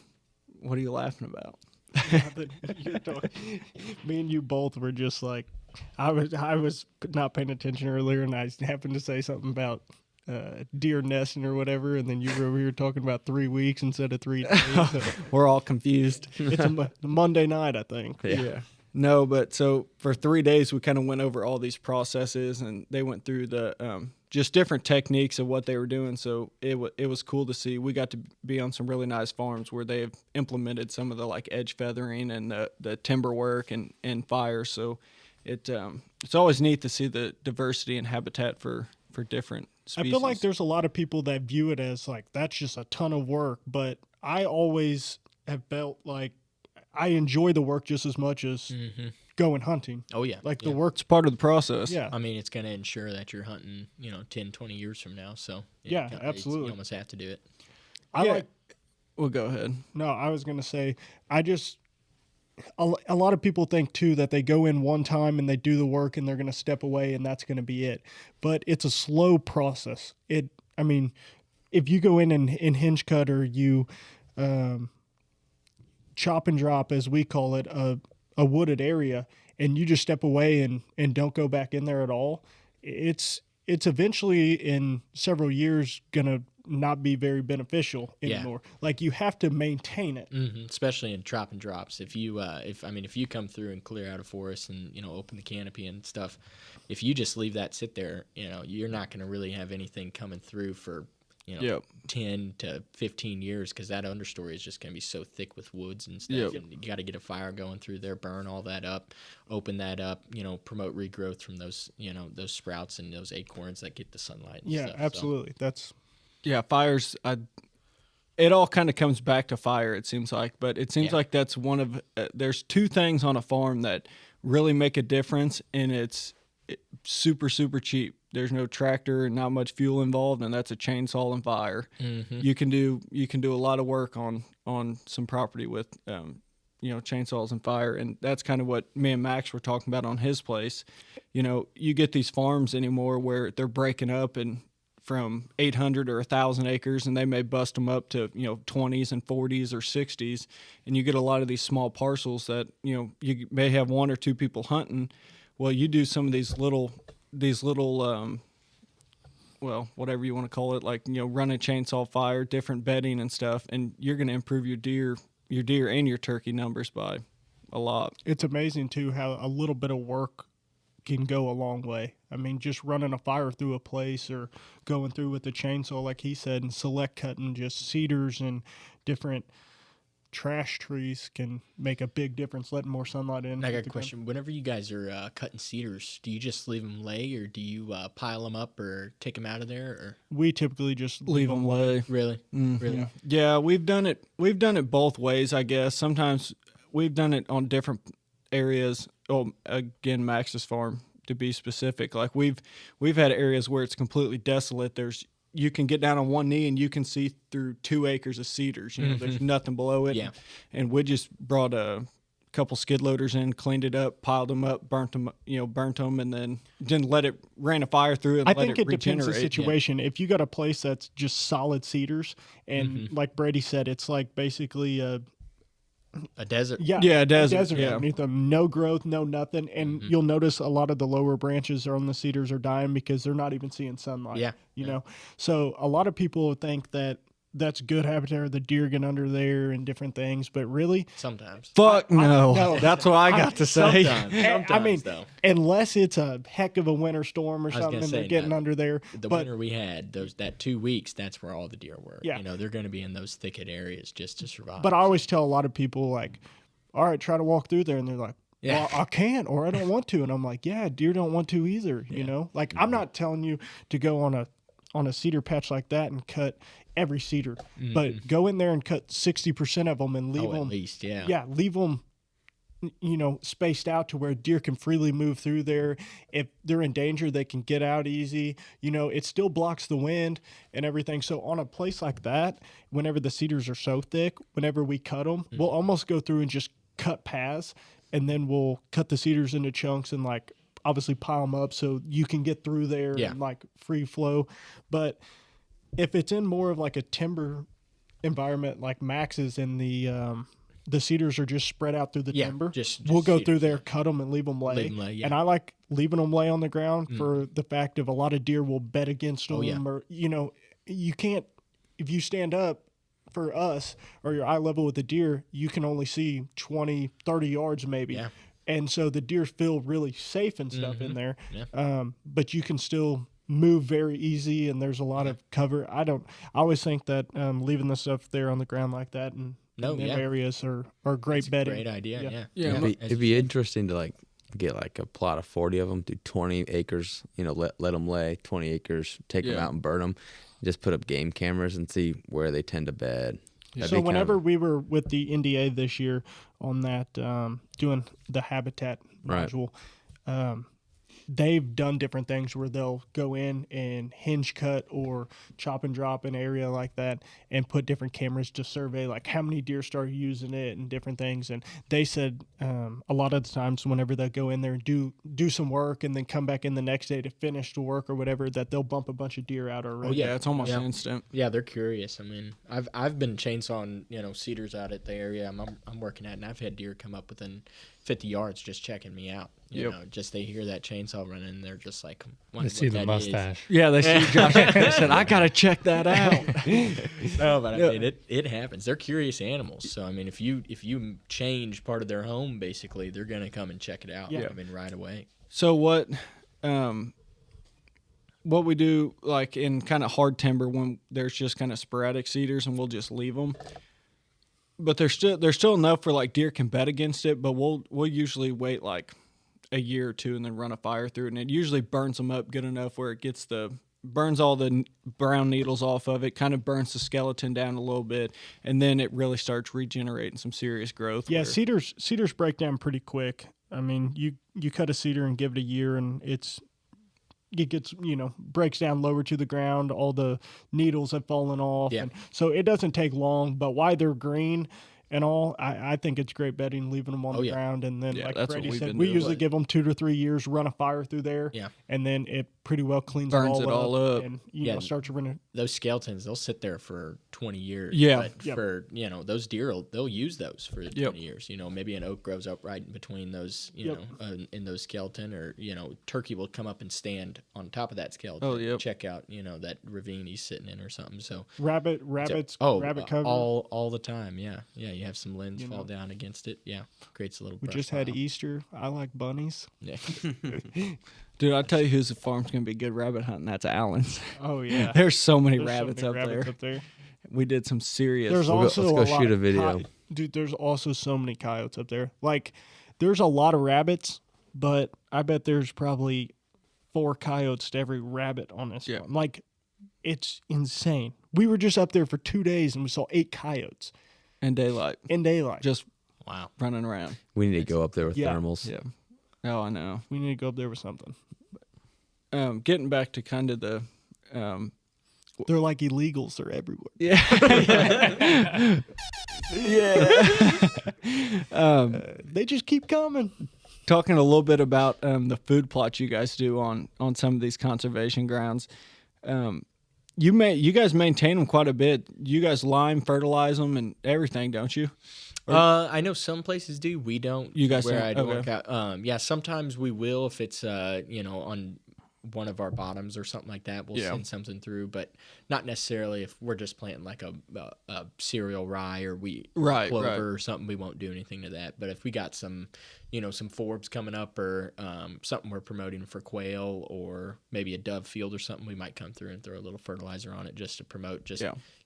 what are you laughing about? Me and you both were just like, I was not paying attention earlier, and I happened to say something about deer nesting or whatever, and then you were over here talking about 3 weeks instead of 3 days. So we're all confused. It's a Monday night, I think. Yeah. No, but so for 3 days we kind of went over all these processes, and they went through the just different techniques of what they were doing. So it was cool to see. We got to be on some really nice farms where they've implemented some of the like edge feathering and the timber work and fire. So it's always neat to see the diversity and habitat for different species. I feel like there's a lot of people that view it as like that's just a ton of work, but I always have felt like I enjoy the work just as much as going hunting. Oh, yeah. Like the work's part of the process. Yeah. I mean, it's going to ensure that you're hunting, 10, 20 years from now. So, absolutely. You almost have to do it. Well, go ahead. No, I was going to say, a lot of people think too that they go in one time and they do the work and they're going to step away and that's going to be it. But it's a slow process. I mean, if you go in and hinge cut, or you chop and drop, as we call it, a wooded area, and you just step away and don't go back in there at all, it's eventually in several years going to not be very beneficial anymore. Yeah. Like, you have to maintain it. Mm-hmm. Especially in chop and drops. If you come through and clear out a forest and, open the canopy and stuff, if you just leave that sit there, you're not going to really have anything coming through for, 10 to 15 years, because that understory is just going to be so thick with woods and stuff. And you got to get a fire going through there, burn all that up, open that up, promote regrowth from those, those sprouts and those acorns that get the sunlight and stuff. Absolutely. So. Fires, it all kind of comes back to fire, it seems like. But it seems like that's one of there's two things on a farm that really make a difference, and it's super, super cheap. There's no tractor and not much fuel involved, and that's a chainsaw and fire. Mm-hmm. You can do a lot of work on some property with chainsaws and fire, and that's kind of what me and Max were talking about on his place. You get these farms anymore where they're breaking up and from 800 or 1,000 acres, and they may bust them up to 20s and 40s or 60s, and you get a lot of these small parcels that you may have one or two people hunting. Well, you do some of these little well, whatever you want to call it, like run a chainsaw fire, different bedding and stuff, and you're going to improve your deer and your turkey numbers by a lot. It's amazing too how a little bit of work can go a long way. I mean, just running a fire through a place, or going through with the chainsaw, like he said, and select cutting just cedars and different trash trees can make a big difference, letting more sunlight in. I got a question. Whenever you guys are cutting cedars, do you just leave them lay, or do you pile them up or take them out of there? Or we typically just leave them lay. Really? Mm-hmm. Really? Yeah, we've done it both ways, I guess. Sometimes we've done it on different areas. Oh, again, Max's farm, to be specific. Like, we've had areas where it's completely desolate. You can get down on one knee and you can see through 2 acres of cedars. There's nothing below it. Yeah. And we just brought a couple skid loaders in, cleaned it up, piled them up, burnt them, and then didn't ran a fire through it and I let think it it depends regenerate. the situation. If you got a place that's just solid cedars, and like Brady said, it's like basically a desert. Yeah, a desert. Underneath them, no growth, no nothing, and you'll notice a lot of the lower branches on the cedars are dying because they're not even seeing sunlight. Yeah, you know. So a lot of people think that that's good habitat, or the deer get under there and different things, but really, sometimes. Fuck no. That's what I got to say. Sometimes, I mean, though. Unless it's a heck of a winter storm or something, and they're getting under there. The winter we had, that 2 weeks, that's where all the deer were. Yeah. They're going to be in those thicket areas just to survive. But I always tell a lot of people, like, all right, try to walk through there, and they're like, well, I can't, or I don't want to. And I'm like, yeah, deer don't want to either, Like, I'm not telling you to go on a cedar patch like that and cut every cedar, but go in there and cut 60% of them and leave them. At least, leave them, spaced out to where deer can freely move through there. If they're in danger, they can get out easy. It still blocks the wind and everything. So on a place like that, whenever the cedars are so thick, whenever we cut them, we'll almost go through and just cut paths, and then we'll cut the cedars into chunks and obviously pile them up so you can get through there and free flow. But if it's in more of like a timber environment like Max's, and the cedars are just spread out through the timber, we'll go through there, cut them, and leave them lay. And I like leaving them lay on the ground for the fact of a lot of deer will bed against them, or you can't, if you stand up for us or your eye level with the deer, you can only see 20, 30 yards maybe. Yeah. And so the deer feel really safe and stuff in there. Yeah. But you can still move very easy, and there's a lot of cover. I always think that leaving the stuff there on the ground like that and areas are great bedding. Great idea. It'd be interesting to get a plot of 40 of them, do 20 acres, let them lay 20 acres, take them out and burn them, just put up game cameras and see where they tend to bed. So whenever we were with the NDA this year on that, doing the habitat module, they've done different things where they'll go in and hinge cut or chop and drop an area like that and put different cameras to survey like how many deer start using it and different things. And they said a lot of the times whenever they go in there and do some work and then come back in the next day to finish the work or whatever, that they'll bump a bunch of deer out already. Oh yeah, it's almost instant. Yeah, they're curious. I mean, I've been chainsawing, cedars out at the area I'm working at, and I've had deer come up within 50 yards just checking me out. You know, just they hear that chainsaw running, and they're just like, they see the mustache. Yeah, they see Josh. They said, I gotta check that out. No, but I mean, it happens. They're curious animals. So I mean, if you change part of their home, basically, they're gonna come and check it out. Yeah. I mean, right away. So what we do like in kind of hard timber when there's just kind of sporadic cedars, and we'll just leave them. But there's still enough for like deer can bet against it. But we'll usually wait like a year or two and then run a fire through it, and it usually burns them up good enough where it burns all the brown needles off of it, kind of burns the skeleton down a little bit, and then it really starts regenerating some serious growth. Yeah, cedars break down pretty quick. I mean, you cut a cedar and give it a year, and it gets, breaks down lower to the ground. All the needles have fallen off. Yeah. And so it doesn't take long, but while they're green and all, I think it's great bedding, leaving them on the ground. And then, like that's Brady what we've said, been we doing. usually give them 2 to 3 years, run a fire through there. Yeah. And then it pretty well cleans Burns it all up. And, starts running. Those skeletons, they'll sit there for 20 years. Yeah. But for, those deer, they'll use those for 20 years. Maybe an oak grows up right in between those, in those skeleton, or, turkey will come up and stand on top of that skeleton. Check out, that ravine he's sitting in or something. So rabbits, rabbit cover. All the time. Yeah. Yeah. You have some limbs fall down against it. Yeah. Creates a little We brush just had pile. Easter. I like bunnies. Yeah. Dude, I'll tell you who's the farm's gonna be good rabbit hunting. That's Allen's. Oh yeah. There's so many There's so rabbits, many up there. We did some serious. There's Let's also go a lot shoot a of video. Dude, there's also so many coyotes up there. Like, there's a lot of rabbits, but I bet there's probably 4 coyotes to every rabbit on this farm. Like, it's insane. We were just up there for 2 days and we saw 8 coyotes in daylight. Just Wow. running around. We need to go up there with Yeah. thermals. Yeah. Oh, I know. we need to go up there with something. Getting back to kind of the They're like illegals. They're everywhere. yeah. They just keep coming. Talking a little bit about the food plots you guys do on some of these conservation grounds. You guys maintain them quite a bit. You guys lime, fertilize them, and everything, don't you? I know some places do. We don't. You guys where don't? I don't Okay. work out. Yeah, sometimes we will if it's on one of our bottoms or something like that. We'll send something through, but not necessarily if we're just planting like a cereal rye or wheat clover or something. We won't do anything to that. But if we got some forbs coming up or something we're promoting for quail or maybe a dove field or something, we might come through and throw a little fertilizer on it just to promote,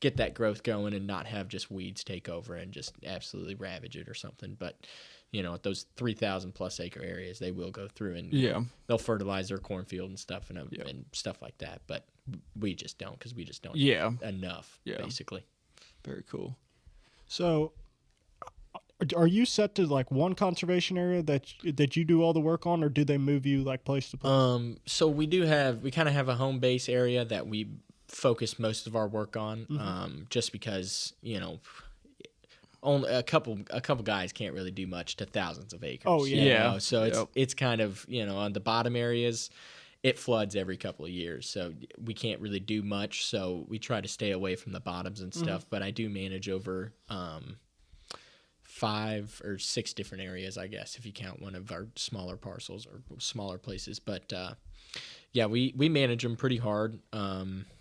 get that growth going and not have just weeds take over and just absolutely ravage it or something. But at those 3,000 plus acre areas, they will go through and they'll fertilize their cornfield and stuff and stuff like that. But we just don't, because we just don't have enough, basically. Very cool. So, are you set to like one conservation area that you do all the work on, or do they move you like place to place? So we kind of have a home base area that we focus most of our work on, just because only a couple guys can't really do much to thousands of acres. Oh yeah. So it's kind of on the bottom areas, it floods every couple of years, so we can't really do much. So we try to stay away from the bottoms and stuff. But I do manage over 5 or 6 different areas, I guess, if you count one of our smaller parcels or smaller places. But we manage them pretty hard.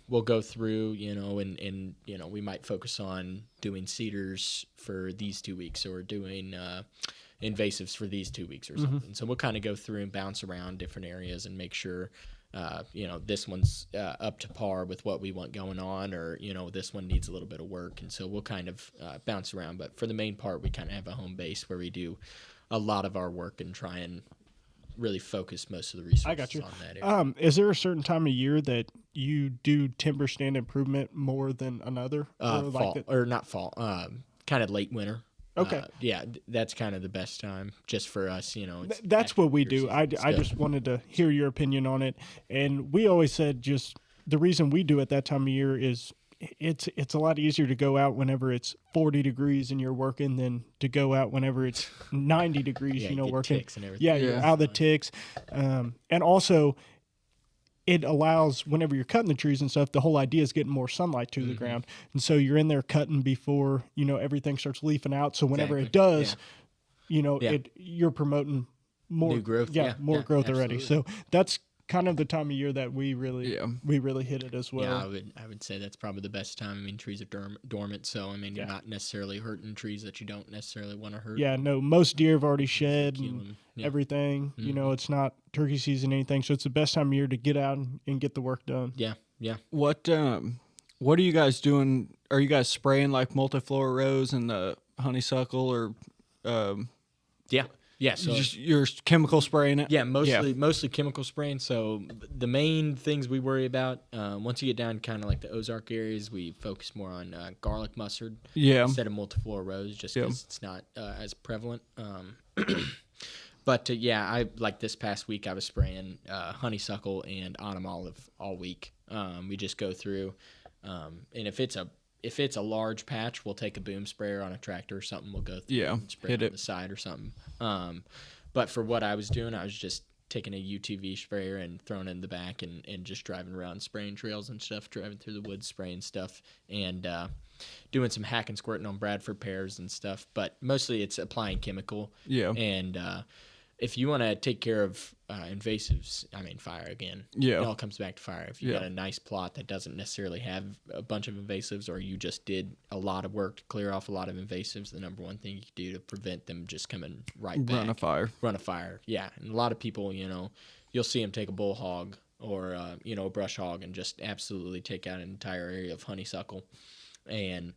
We'll go through, and we might focus on doing cedars for these 2 weeks, or doing invasives for these 2 weeks or something. So we'll kind of go through and bounce around different areas and make sure, this one's up to par with what we want going on, or, this one needs a little bit of work. And so we'll kind of bounce around. But for the main part, we kind of have a home base where we do a lot of our work and try and really focus most of the resources on that area. Is there a certain time of year that you do timber stand improvement more than another? Fall, or not fall, kind of late winter. Okay. That's kind of the best time just for us, That's what we do. I just wanted to hear your opinion on it. And we always said just the reason we do it that time of year is it's a lot easier to go out whenever it's 40 degrees and you're working than to go out whenever it's 90 degrees, working. Ticks and everything. Yeah, you're out of the ticks. And also it allows, whenever you're cutting the trees and stuff, the whole idea is getting more sunlight to the ground. And so you're in there cutting before, everything starts leafing out. So whenever it does, you're promoting more new growth. More growth absolutely. already. So that's kind of the time of year that we really hit it as well. Yeah, I would say that's probably the best time. I mean, trees are dormant, so you're not necessarily hurting trees that you don't necessarily want to hurt. Yeah, no, most deer have already shed and everything. It's not turkey season or anything, so it's the best time of year to get out and get the work done. Yeah. What are you guys doing? Are you guys spraying like multiflora rose and the honeysuckle or? Yeah, so you're chemical spraying it. Yeah, mostly chemical spraying. So the main things we worry about once you get down kind of like the Ozark areas, we focus more on garlic mustard instead of multiflora rose, just because it's not as prevalent. But I like this past week I was spraying honeysuckle and autumn olive all week. We just go through, and if it's a large patch, we'll take a boom sprayer on a tractor or something. We'll go through and spray it on the side or something. But for what I was doing, I was just taking a UTV sprayer and throwing it in the back and just driving around spraying trails and stuff, driving through the woods spraying stuff, and doing some hack and squirting on Bradford pears and stuff. But mostly it's applying chemical. Yeah. And if you want to take care of invasives, fire again. Yeah. It all comes back to fire. If you got a nice plot that doesn't necessarily have a bunch of invasives, or you just did a lot of work to clear off a lot of invasives, the number one thing you can do to prevent them just coming right back. Run a fire. Yeah. And a lot of people, you'll see them take a bull hog or, a brush hog and just absolutely take out an entire area of honeysuckle. And,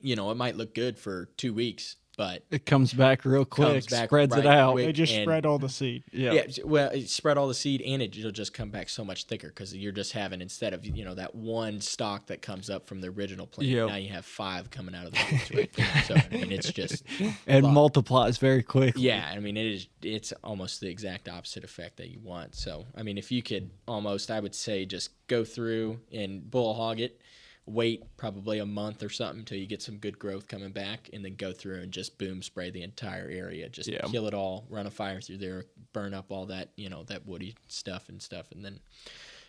it might look good for 2 weeks, but it comes back real quick, spreads it out. They just spread all the seed. Yeah, well, it spread all the seed, and it'll just come back so much thicker because you're just having, instead of that one stalk that comes up from the original plant, now you have 5 coming out of the roots right there. So it's just and multiplies very quickly. Yeah, it's almost the exact opposite effect that you want. So if you could almost, I would say, just go through and bull hog it. Wait probably a month or something until you get some good growth coming back, and then go through and just boom spray the entire area. Just kill it all, run a fire through there, burn up all that, that woody stuff, and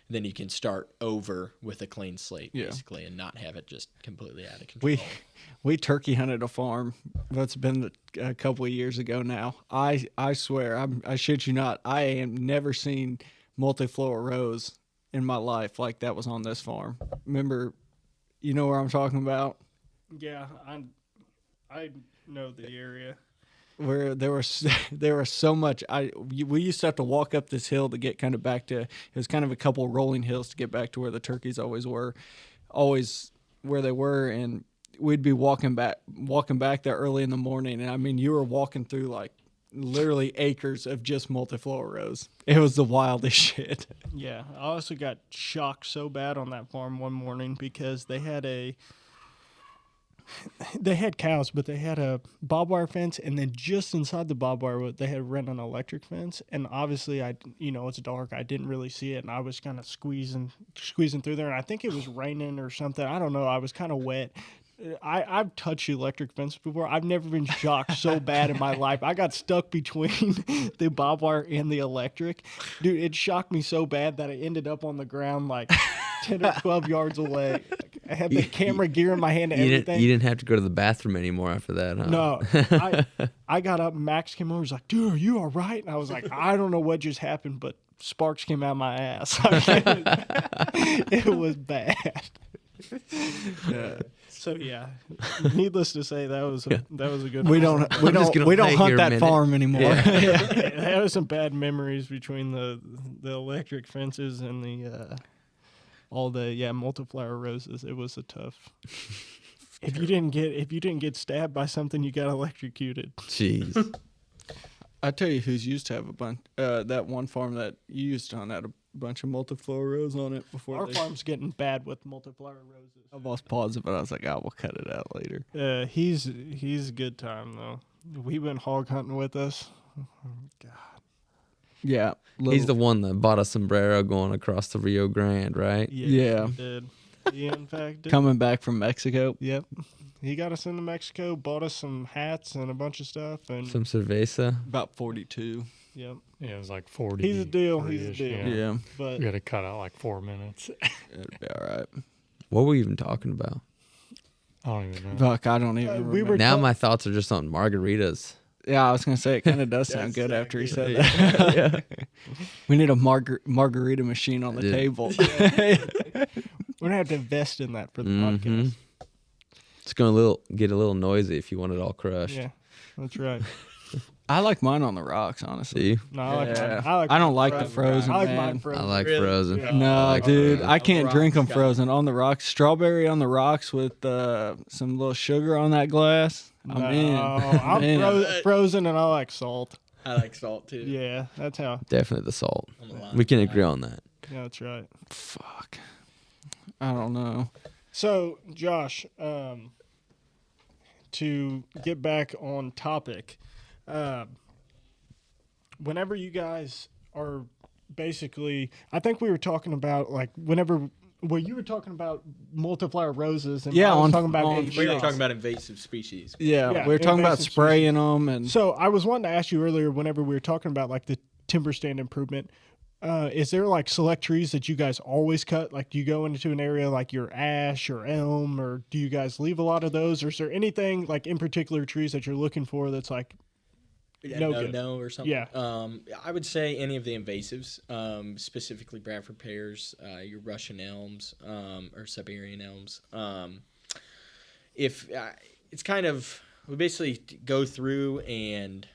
then you can start over with a clean slate, basically, and not have it just completely out of control. We turkey hunted a farm. That's been a couple of years ago now. I swear, I shit you not, I have never seen multiflora rose in my life like that was on this farm. Remember? You know where I'm talking about? Yeah, I know the area. Where there was so much. We used to have to walk up this hill to get kind of back to. It was kind of a couple rolling hills to get back to where the turkeys always were, where they were, and we'd be walking back there early in the morning, and you were walking through like literally acres of just multiflora rose. It was the wildest shit. Yeah, I also got shocked so bad on that farm one morning because they had cows, but they had a barbed wire fence, and then just inside the barbed wire, they had ran an electric fence. And obviously, it's dark. I didn't really see it, and I was kind of squeezing through there. And I think it was raining or something. I don't know. I was kind of wet. I've touched the electric fence before. I've never been shocked so bad in my life. I got stuck between the barbed wire and the electric. Dude, it shocked me so bad that I ended up on the ground like 10 or 12 yards away. I had the camera gear in my hand and everything. You didn't have to go to the bathroom anymore after that, huh? No. I got up, Max came over, he's like, dude, are you all right? And I was like, I don't know what just happened, but sparks came out of my ass. It was bad. So needless to say, that was a good. We don't hunt that farm anymore. Yeah. There was some bad memories between the electric fences and the all the multiflora roses. It was a tough. If you didn't get stabbed by something, you got electrocuted. Jeez. I tell you who's used to have a bunch. That one farm that you used on had a bunch of multiflora rose on it before. Our farm's getting bad with multiflower roses. I was pausing, but I was like, "Oh, we'll cut it out later." He's a good time though. He went hog hunting with us. God. Yeah, He's the one that bought a sombrero going across the Rio Grande, right? Yeah. He did. He in fact did. coming back from Mexico. Yep. He got us into Mexico, bought us some hats and a bunch of stuff, and Some cerveza. About 42. yep. Yeah, it was like 40. He's a deal. He's a deal. Yeah, But We got to cut out like 4 minutes. it'll be all right. What were we even talking about? I don't even know. Fuck, I don't even we remember. were Now ta- my thoughts are just on margaritas. Yeah, I was gonna say it kind of does sound good That's after he exactly said that. We need a margarita machine on the Dude. table. we're gonna have to invest in that for the Mhm. podcast. It's gonna get a little noisy if you want it all crushed. Yeah, that's right. I like mine on the rocks, honestly. See, No, I like Yeah. mine. I don't like mine the frozen, I like man. mine frozen. I like Really? frozen. Yeah. No, I like dude, frozen. I can't On the drink them rocks, frozen on the rocks. Strawberry on the rocks with some little sugar on that glass. I'm No, in. I'm in. frozen and I like salt. I like salt too. Yeah, that's how. Definitely the salt. I'm a line We can guy. agree on that. Yeah, that's right. Fuck. I don't know. So, Josh, to get back on topic, whenever you guys are basically, I think we were talking about like whenever. Well, you were talking about multiflower roses, and Yeah, I was on- talking about on- being We were shots. talking about invasive species. Yeah, Yeah, we were talking about invasive spraying them and So I was wanting to ask you earlier, whenever we were talking about like the timber stand improvement, is there like select trees that you guys always cut? Like, do you go into an area like your ash or elm, or do you guys leave a lot of those? Or is there anything like in particular trees that you're looking for that's like no good? No, or something. Yeah. I would say any of the invasives, specifically Bradford pears, your Russian elms, or Siberian elms. If it's kind of, we basically go through and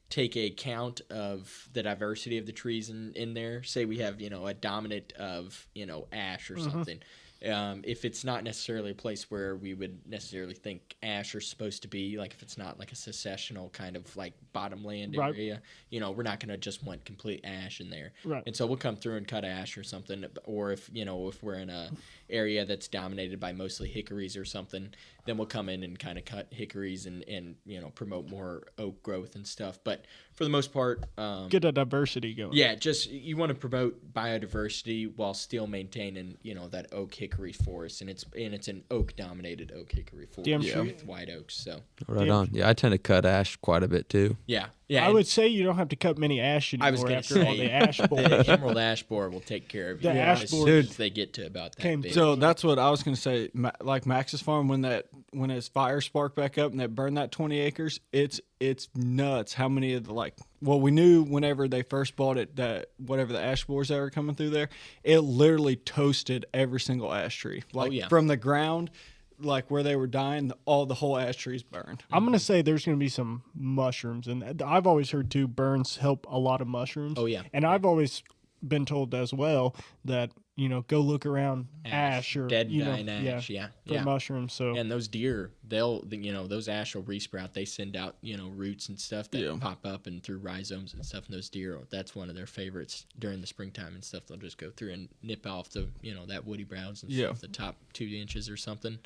take a count of the diversity of the trees in there. Say we have a dominant of ash or something. If it's not necessarily a place where we would necessarily think ash are supposed to be, like if it's not like a successional kind of like bottomland Right. area, we're not going to just want complete ash in there. Right. And so we'll come through and cut ash or something. Or if we're in a area that's dominated by mostly hickories or something, then we'll come in and kind of cut hickories and promote more oak growth and stuff. But for the most part, Get a diversity going. yeah, just you want to promote biodiversity while still maintaining, that oak hickory forest, and it's an oak dominated oak hickory forest Damn straight. with white oaks. So Right Yeah. on. Yeah, I tend to cut ash quite a bit too. yeah, I and would say you don't have to cut many ash I was anymore gonna after all say the ash the boards. emerald ash borer will take care of you The as ash soon borers as they get to about that came big. So that's what I was gonna say. Like Max's farm, when his fire sparked back up and they burned that 20 acres, it's nuts. How many of the we knew whenever they first bought it that whatever the ash borers that were coming through there, it literally toasted every single ash tree. Like yeah. from the ground, like where they were dying, the whole ash trees burned. I'm gonna say there's gonna be some mushrooms, and I've always heard too burns help a lot of mushrooms. Oh, yeah. And I've always been told as well that go look around ash or dead dying ash, yeah. for mushrooms. So And those deer, those ash will resprout. They send out, roots and stuff that pop up and through rhizomes and stuff. And those deer, that's one of their favorites during the springtime and stuff. They'll just go through and nip off the, that woody browse and stuff, the top 2 inches or something.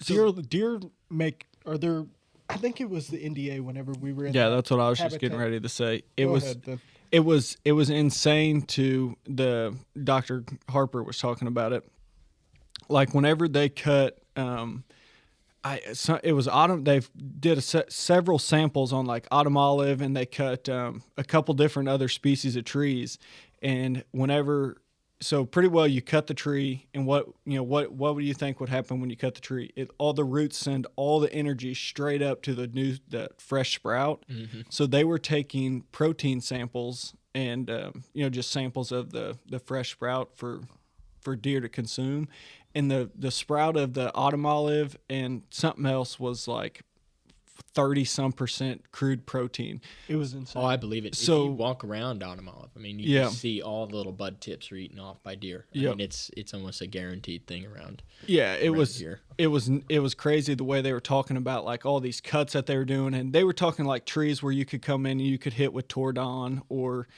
deer make are there? I think it was the NDA whenever we were in. Yeah, that that's what I was just getting habitat. ready to say. Go ahead, then. It was insane to the Dr. Harper was talking about it. Like whenever they cut, it was autumn. They did several samples on like autumn olive, and they cut a couple different other species of trees. And so pretty well you cut the tree, and what would you think would happen when you cut the tree? All the roots send all the energy straight up to the fresh sprout. Mm-hmm. So they were taking protein samples and just samples of the fresh sprout for deer to consume, and the sprout of the autumn olive and something else was like 30-some% crude protein. It was insane. Oh, I believe it. So- if you walk around Autumn Olive, I mean, you can see all the little bud tips are eaten off by deer. I mean, it's almost a guaranteed thing around. Yeah, it around was here. it was crazy the way they were talking about like all these cuts that they were doing, and they were talking like trees where you could come in and you could hit with Tordon or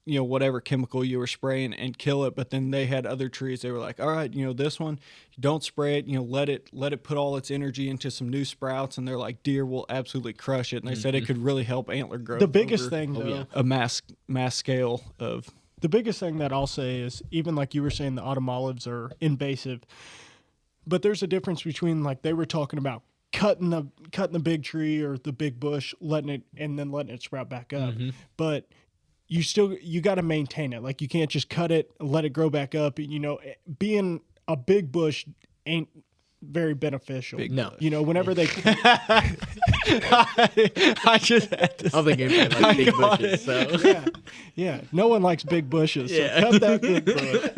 whatever chemical you were spraying and kill it. But then they had other trees. They were like, all right, this one, don't spray it. Let it put all its energy into some new sprouts. And they're like, deer will absolutely crush it. And they said it could really help antler growth. The biggest thing, though, a mass scale of. The biggest thing that I'll say is, even like you were saying, the autumn olives are invasive, but there's a difference between, like they were talking about, cutting the big tree or the big bush, letting it sprout back up. But you got to maintain it. Like you can't just cut it, let it grow back up. Being a big bush ain't very beneficial. No. Whenever they I just had to I don't think anybody likes big bushes. So yeah, no one likes big bushes. So cut that big bush.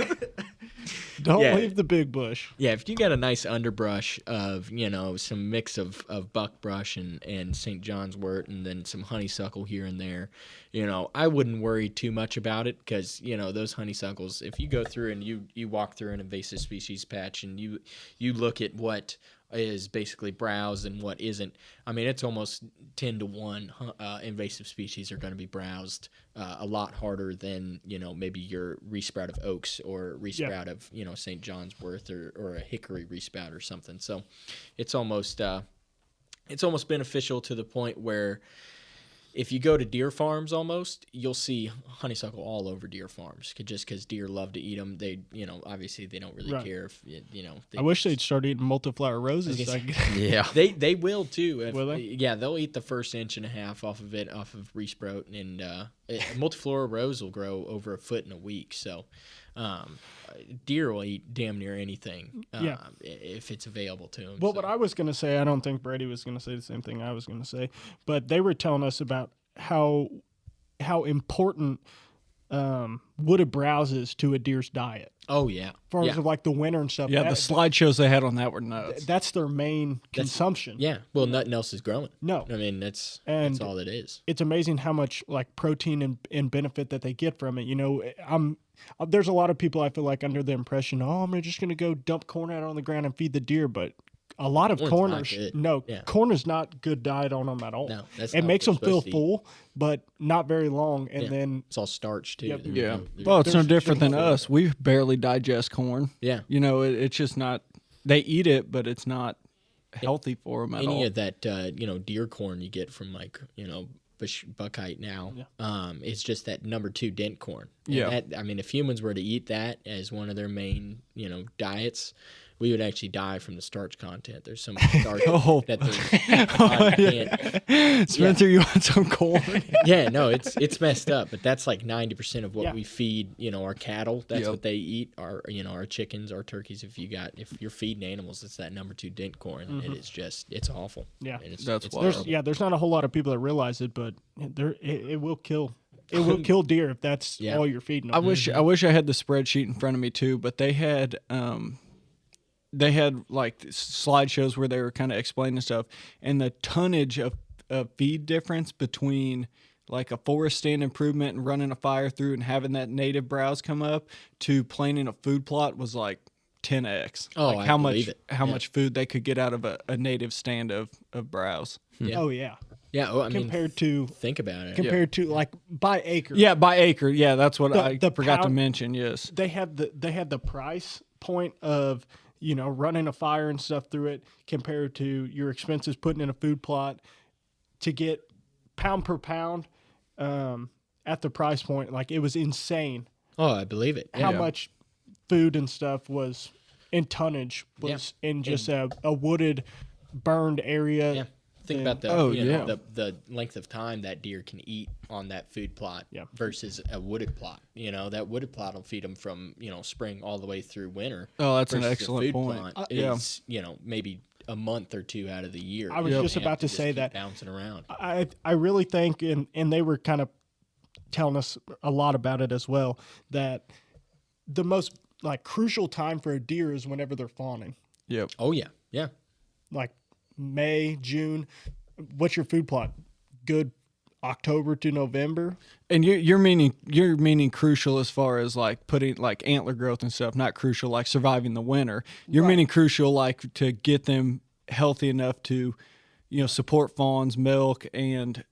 Don't leave the big bush. yeah, if you got a nice underbrush of some mix of buckbrush and St. John's wort and then some honeysuckle here and there, I wouldn't worry too much about it because those honeysuckles. If you go through and you walk through an invasive species patch and you look at what is basically browsed and what isn't. I mean, it's almost 10 to 1 invasive species are going to be browsed a lot harder than, maybe your resprout of oaks or resprout of, St. John's wort or a hickory resprout or something. So it's almost beneficial to the point where if you go to deer farms you'll see honeysuckle all over deer farms just because deer love to eat them. They, obviously they don't really care if, I wish they'd start eating multiflower roses. Yeah. They will too. Will they? Yeah, they'll eat the first inch and a half off of resprout, and multiflora rose will grow over a foot in a week. So deer will eat damn near anything if it's available to them. Well, what I was going to say, I don't think Brady was going to say the same thing I was going to say, but they were telling us about how important wooded browse is to a deer's diet. Oh, yeah. As far as like the winter and stuff. Yeah, the slideshows they had on that were nuts. That's their main consumption. Yeah. Well, nothing else is growing. No. I mean, that's all it is. It's amazing how much like protein and benefit that they get from it. There's a lot of people I feel like under the impression, I'm just going to go dump corn out on the ground and feed the deer, but a lot of corn is not good diet on them at all. No, that's it not makes what them they're feel supposed to eat. full, but not very long. And then it's all starch too. Yep. Yeah. Well, it's no different than us. We barely digest corn. Yeah. It's just not. They eat it, but it's not healthy for them at all. Any of that, deer corn you get from buckeye now, it's just that number 2 dent corn. And if humans were to eat that as one of their main, diets, we would actually die from the starch content. There's so much starch that can't. Spencer, you want some corn? Yeah, no, it's messed up, but that's like 90% of what we feed, our cattle. That's what they eat. Our chickens, our turkeys. If you're feeding animals, it's that number 2 dent corn. And it's awful. Yeah, that's wild. There's not a whole lot of people that realize it, but it will kill. It will kill deer if that's all you're feeding them. I wish I had the spreadsheet in front of me too, but they had like slideshows where they were kind of explaining stuff, and the tonnage of feed difference between like a forest stand improvement and running a fire through and having that native browse come up to planting a food plot was like 10x. Oh, like how much food they could get out of a native stand of browse. Yeah. Oh yeah. Yeah, well, compared to think about it. Compared to like by acre. Yeah, by acre. Yeah, that's what I forgot to pound, mention. Yes, they had the price point of running a fire and stuff through it compared to your expenses putting in a food plot to get pound per pound at the price point. Like it was insane. Oh, I believe it. How much food and stuff was in tonnage was in just a wooded burned area. Yeah. Think about the length of time that deer can eat on that food plot versus a wooded plot. That wooded plot will feed them from, spring all the way through winter. Oh, that's an excellent point. Is, maybe a month or 2 out of the year. I was just about to say that. Bouncing around. I really think, and they were kind of telling us a lot about it as well, that the most crucial time for a deer is whenever they're fawning. Yep. Oh, yeah. Yeah. Like May, June. What's your food plot? Good October to November. And you're meaning crucial as far as like putting like antler growth and stuff, not crucial like surviving the winter. You're meaning crucial like to get them healthy enough to, support fawns, milk, and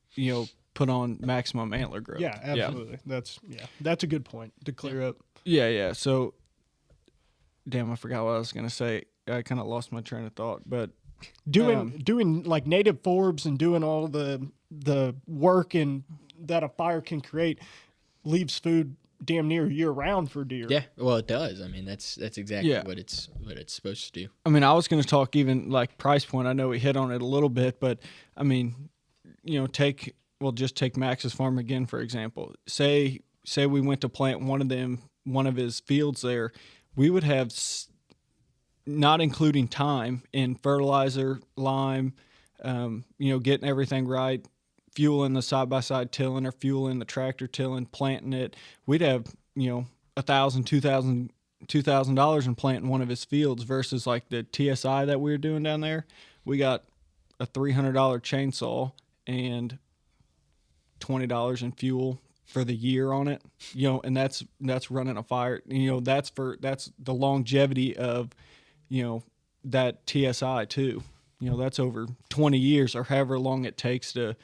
put on maximum antler growth. Yeah, absolutely. That's a good point to clear up. Yeah. So, damn, I forgot what I was gonna say. I kind of lost my train of thought, but doing like native forbs and doing all the work and that a fire can create leaves food damn near year round for deer. Yeah, well, it does. I mean, that's exactly what it's supposed to do. I mean, I was going to talk even like price point. I know we hit on it a little bit, but I mean, take Max's farm again for example. Say we went to plant one of his fields there, we would have, not including time in fertilizer, lime, getting everything right, fueling the side-by-side tilling or fueling the tractor tilling, planting it. We'd have, $1,000, $2,000 in planting one of his fields versus like the TSI that we were doing down there. We got a $300 chainsaw and $20 in fuel for the year on it, and that's running a fire. That's the longevity of, that TSI too. That's over 20 years or however long it takes to,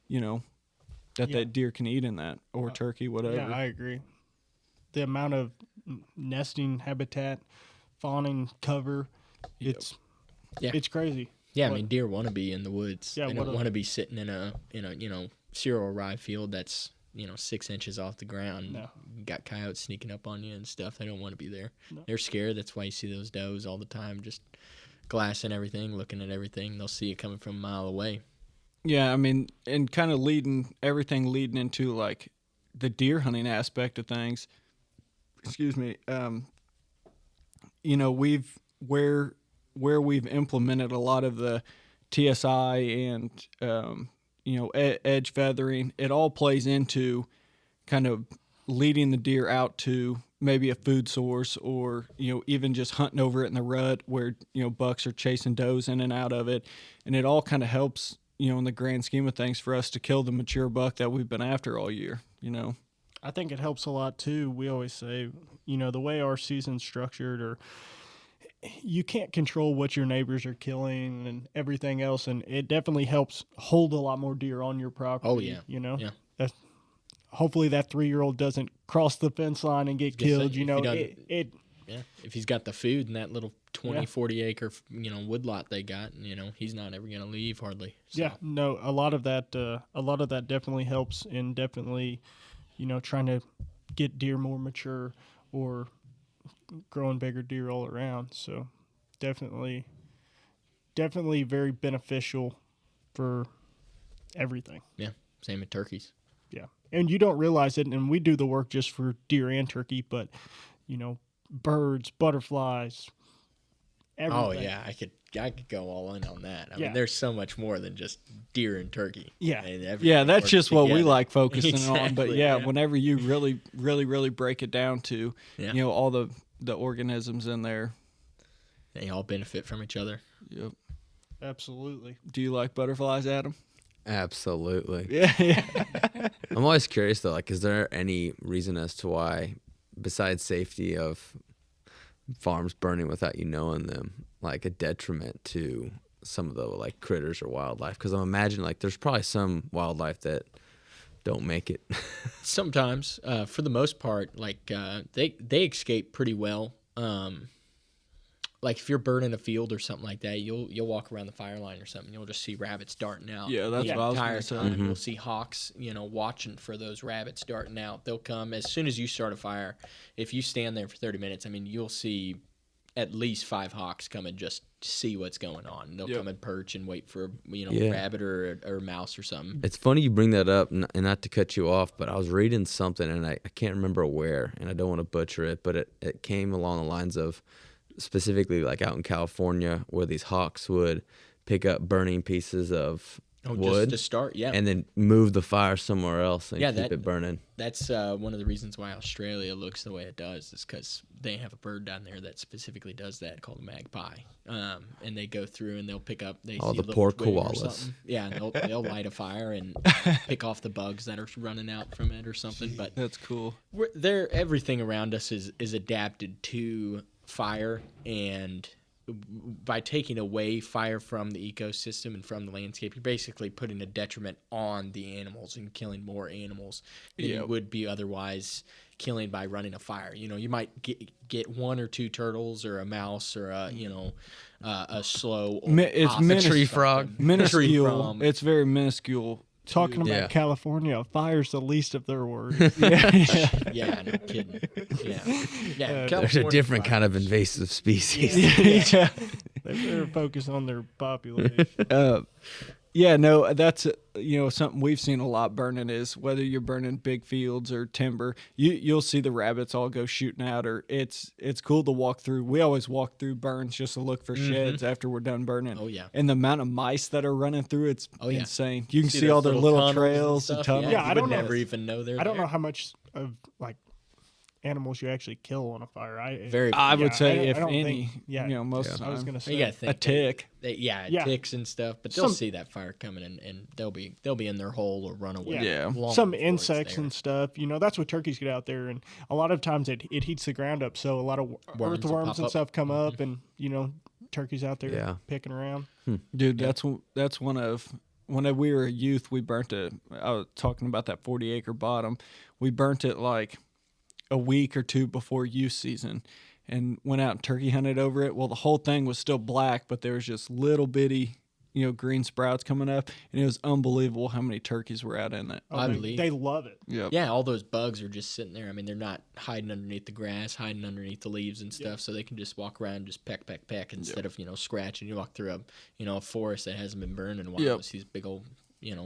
that deer can eat in that, or turkey, whatever. Yeah, I agree. The amount of nesting habitat, fawning cover, it's crazy. Yeah, I mean, deer want to be in the woods. Yeah, they don't want to be sitting in a cereal rye field that's 6 inches off the ground. No. You got coyotes sneaking up on you and stuff. They don't want to be there. No. They're scared. That's why you see those does all the time, just glassing everything, looking at everything. They'll see it coming from a mile away. Yeah, I mean, and kind of leading into like the deer hunting aspect of things. Excuse me. We've where we've implemented a lot of the TSI and edge feathering. It all plays into kind of leading the deer out to maybe a food source, or even just hunting over it in the rut where bucks are chasing does in and out of it, and it all kind of helps in the grand scheme of things for us to kill the mature buck that we've been after all year. I think it helps a lot too. We always say, the way our season's structured, or you can't control what your neighbors are killing and everything else, and it definitely helps hold a lot more deer on your property. Oh yeah, Yeah. Hopefully that 3-year-old doesn't cross the fence line and get killed. If he's got the food in that little 40 acre woodlot they got, he's not ever gonna leave hardly. So. Yeah, no, a lot of that definitely helps, and definitely, trying to get deer more mature or growing bigger deer all around. So definitely very beneficial for everything. Yeah, same with turkeys. Yeah, and you don't realize it, and we do the work just for deer and turkey, but birds, butterflies, everything. Oh yeah, I could go all in on that. I mean, there's so much more than just deer and turkey. Yeah, and that's just together. What we like focusing on. But yeah, whenever you really break it down to all the organisms in there, they all benefit from each other. Yep, absolutely. Do you like butterflies, Adam? Absolutely. Yeah. I'm always curious though, like, is there any reason as to why, besides safety of farms burning without you knowing them, like a detriment to some of the like critters or wildlife? Because I'm imagining like there's probably some wildlife that don't make it. Sometimes, for the most part, like they escape pretty well. Like if you're burning a field or something like that, you'll walk around the fire line or something. You'll just see rabbits darting out. Yeah, that's what I was entire gonna say. time. Mm-hmm. You'll see hawks, watching for those rabbits darting out. They'll come as soon as you start a fire. If you stand there for 30 minutes, I mean, you'll see at least 5 hawks come and just see what's going on. They'll come and perch and wait for a rabbit or a mouse or something. It's funny you bring that up, and not to cut you off, but I was reading something, and I can't remember where, and I don't want to butcher it, but it came along the lines of specifically like out in California where these hawks would pick up burning pieces of wood just to start, yeah. and then move the fire somewhere else and Yeah, keep it burning. That's one of the reasons why Australia looks the way it does, is because they have a bird down there that specifically does that, called a magpie. And they go through and they'll pick up The see a little poor twig or koalas. something. Yeah, and they'll light a fire and pick off the bugs that are running out from it or something. But That's cool. everything around us is adapted to fire, and by taking away fire from the ecosystem and from the landscape, you're basically putting a detriment on the animals and killing more animals than you would be otherwise killing by running a fire. You might get one or two turtles or a mouse or a slow It's ostrich, tree frog. something. Minuscule. Tree frog. It's very minuscule. Talking about Yeah. California, fire's the least of their worries. Yeah, no kidding. Yeah. There's a California different fire. kind of invasive species. Yeah. They better focus on their population. Yeah, no, that's something we've seen a lot burning is whether you're burning big fields or timber, you'll see the rabbits all go shooting out, or it's cool to walk through. We always walk through burns just to look for sheds after we're done burning. Oh, yeah. And the amount of mice that are running through, it's yeah. insane. You can see those all their little tunnels and trails and stuff. tunnels. Yeah, you I don't would know. never even know they're I don't there. know how much of like animals you actually kill on a fire. Very. I would Yeah, say if I don't any, think- yeah. most of the I was time. gonna say You gotta think a tick. Yeah. ticks and stuff, but they'll Some- see that fire coming and they'll be in their hole or run away. Yeah. long some before it's insects there. and stuff. That's what turkeys get out there, and a lot of times it heats the ground up, so a lot of Worms will earthworms pop and up. stuff come up, and turkeys out there Yeah. picking around. Dude, that's one of when we were a youth, we burnt it. I was talking about that 40-acre bottom. We burnt it like a week or two before youth season, and went out and turkey hunted over it. Well, the whole thing was still black, but there was just little bitty, green sprouts coming up, and it was unbelievable how many turkeys were out in it. I believe. They love it. Yeah, all those bugs are just sitting there. I mean, they're not hiding underneath the grass, hiding underneath the leaves and stuff, so they can just walk around and just peck, peck, peck instead of, scratching. You walk through a forest that hasn't been burned in a while. Yep. It's these big old,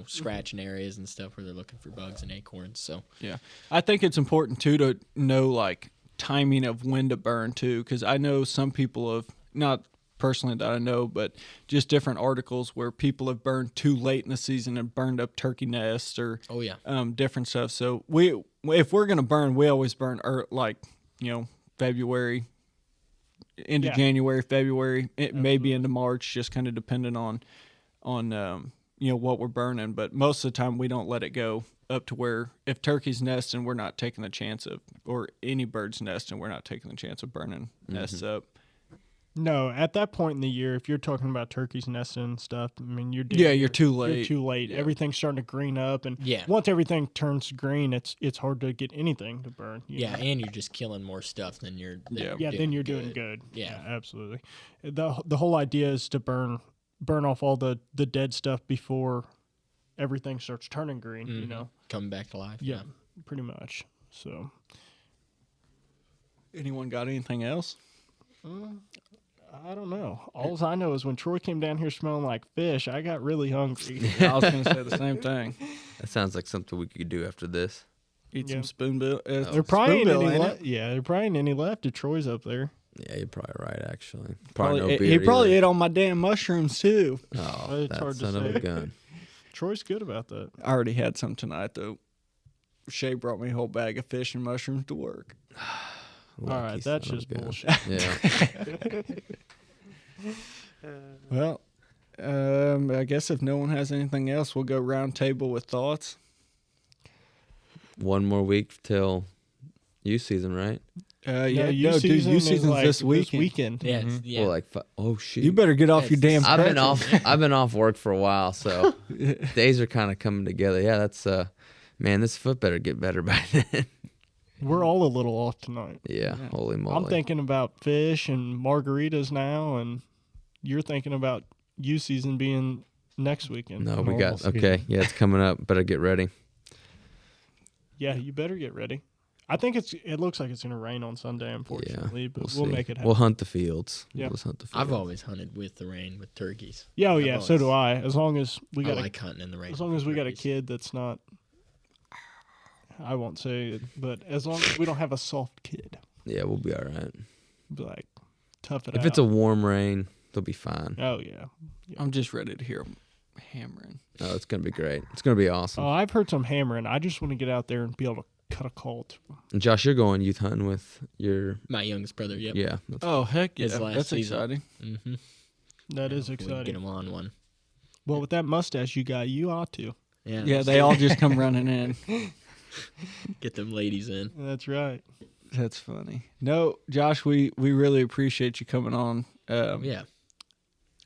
scratching areas and stuff where they're looking for bugs and acorns. So, Yeah, I think it's important too to know like timing of when to burn too, because I know some people have, not personally that I know, but just different articles where people have burned too late in the season and burned up turkey nests or oh, yeah. different stuff. So if we're gonna burn, we always burn February, into January, February, it may be into March, just kind of depending on what we're burning. But most of the time we don't let it go up to where if turkey's nesting, we're not taking the chance of, or any bird's nesting, we're not taking the chance of burning nests up. No, at that point in the year, if you're talking about turkeys nesting and stuff, I mean, you're too late. You're too late. Yeah. Everything's starting to green up, and Yeah. once everything turns green, it's hard to get anything to burn. Yeah, and you're just killing more stuff than you're Then you're doing good. Yeah. Absolutely. The whole idea is to burn off all the dead stuff before everything starts turning green. Coming back to life. Yeah, pretty much. So Anyone got anything else? I don't know. All I know is when Troy came down here smelling like fish, I got really hungry. I was going to say the same thing. That sounds like something we could do after this. Eat Yeah. some spoonbill. There probably ain't spoonbill, any ain't left. it? Yeah, there probably ain't any left if Troy's up there. Yeah, you're probably right, actually. Probably, no he beer probably either. ate all my damn mushrooms too. Oh, It's that hard to son of say. a gun. Troy's good about that. I already had some tonight though. Shay brought me a whole bag of fish and mushrooms to work. All right, Lucky that's son of just a gun. bullshit. Yeah. Well, I guess if no one has anything else, we'll go round table with thoughts. One more week till youth season, right? youth dude, season youth is season's like this weekend. Yeah. It's, yeah. Well, oh shoot. You better get off your damn. I've been pretzel. off. I've been off work for a while, so days are kind of coming together. Yeah, that's man, this foot better get better by then. We're all a little off tonight. Yeah, holy moly. I'm thinking about fish and margaritas now, and you're thinking about youth season being next weekend. No, we got Normal okay. Yeah, it's coming up. Better get ready. Yeah, you better get ready. I think it looks like it's going to rain on Sunday, unfortunately, Yeah, but we'll we'll see. make it happen. We'll hunt the fields. Yeah. We'll just hunt the fields. I've always hunted with the rain with turkeys. Yeah, oh I've yeah, so do always- I. As long as we I got like hunting in the rain. as long with as we got a turkeys. kid that's not, I won't say it, but as long as we don't have a soft kid, Yeah, we'll be all right. be like tough it If out. it's a warm rain, they'll be fine. oh yeah, I'm just ready to hear hammering. Oh, it's gonna be great. It's gonna be awesome. Oh, I've heard some hammering. I just want to get out there and be able to cut a call. And Josh, you're going youth hunting with your My youngest brother. Yep. yeah. Oh heck yeah, His last that's season. exciting. Mm-hmm. That is Get exciting. him on one. Well, with that mustache you got, you ought to. Yeah. Yeah, they all just come running in. get them ladies in. That's right. That's funny. No, Josh, we really appreciate you coming on. Yeah.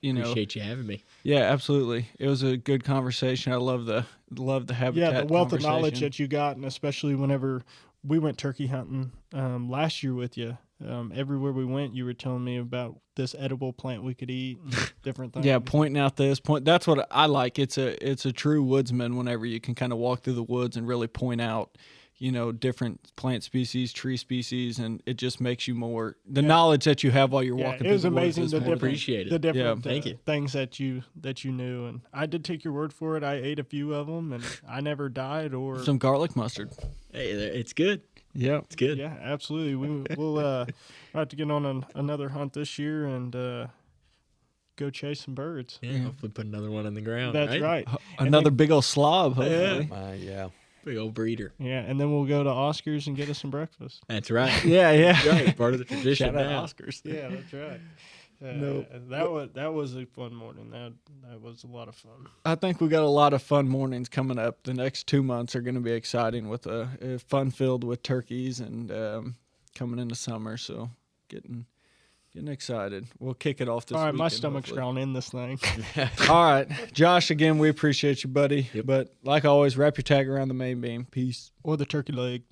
You know, Appreciate you having me. yeah, absolutely. It was a good conversation. I love the habitat. Yeah, the wealth of knowledge conversation. that you got, and especially whenever we went turkey hunting last year with you. Everywhere we went, you were telling me about this edible plant we could eat, and different things. Yeah, pointing out this point. That's what I like. It's a true woodsman whenever you can kind of walk through the woods and really point out, you know, different plant species, tree species, and it just makes you more the knowledge that you have while you're walking. It was through the amazing woods the is more- different, appreciate it. the different Thank you. things that you knew, and I did take your word for it. I ate a few of them, and I never died or. some garlic mustard. Hey, it's good. Yeah. It's good. Yeah, absolutely. We'll have to get on another hunt this year and go chase some birds. Yeah, hopefully put another one in the ground. That's right. Another big old slob, hopefully. yeah. Big old breeder. Yeah, and then we'll go to Oscar's and get us some breakfast. That's right. Yeah, yeah. That's right. Part of the tradition Shout out now. Oscars. Yeah, that's right. Nope. That was a fun morning. That was a lot of fun. I think we got a lot of fun mornings coming up. The next 2 months are going to be exciting with a fun filled with turkeys and coming into summer. So getting excited. We'll kick it off this All right, my weekend, stomach's hopefully. growling in this thing. All right, Josh. Again, we appreciate you, buddy. Yep. But like always, wrap your tag around the main beam. Peace. Or the turkey leg.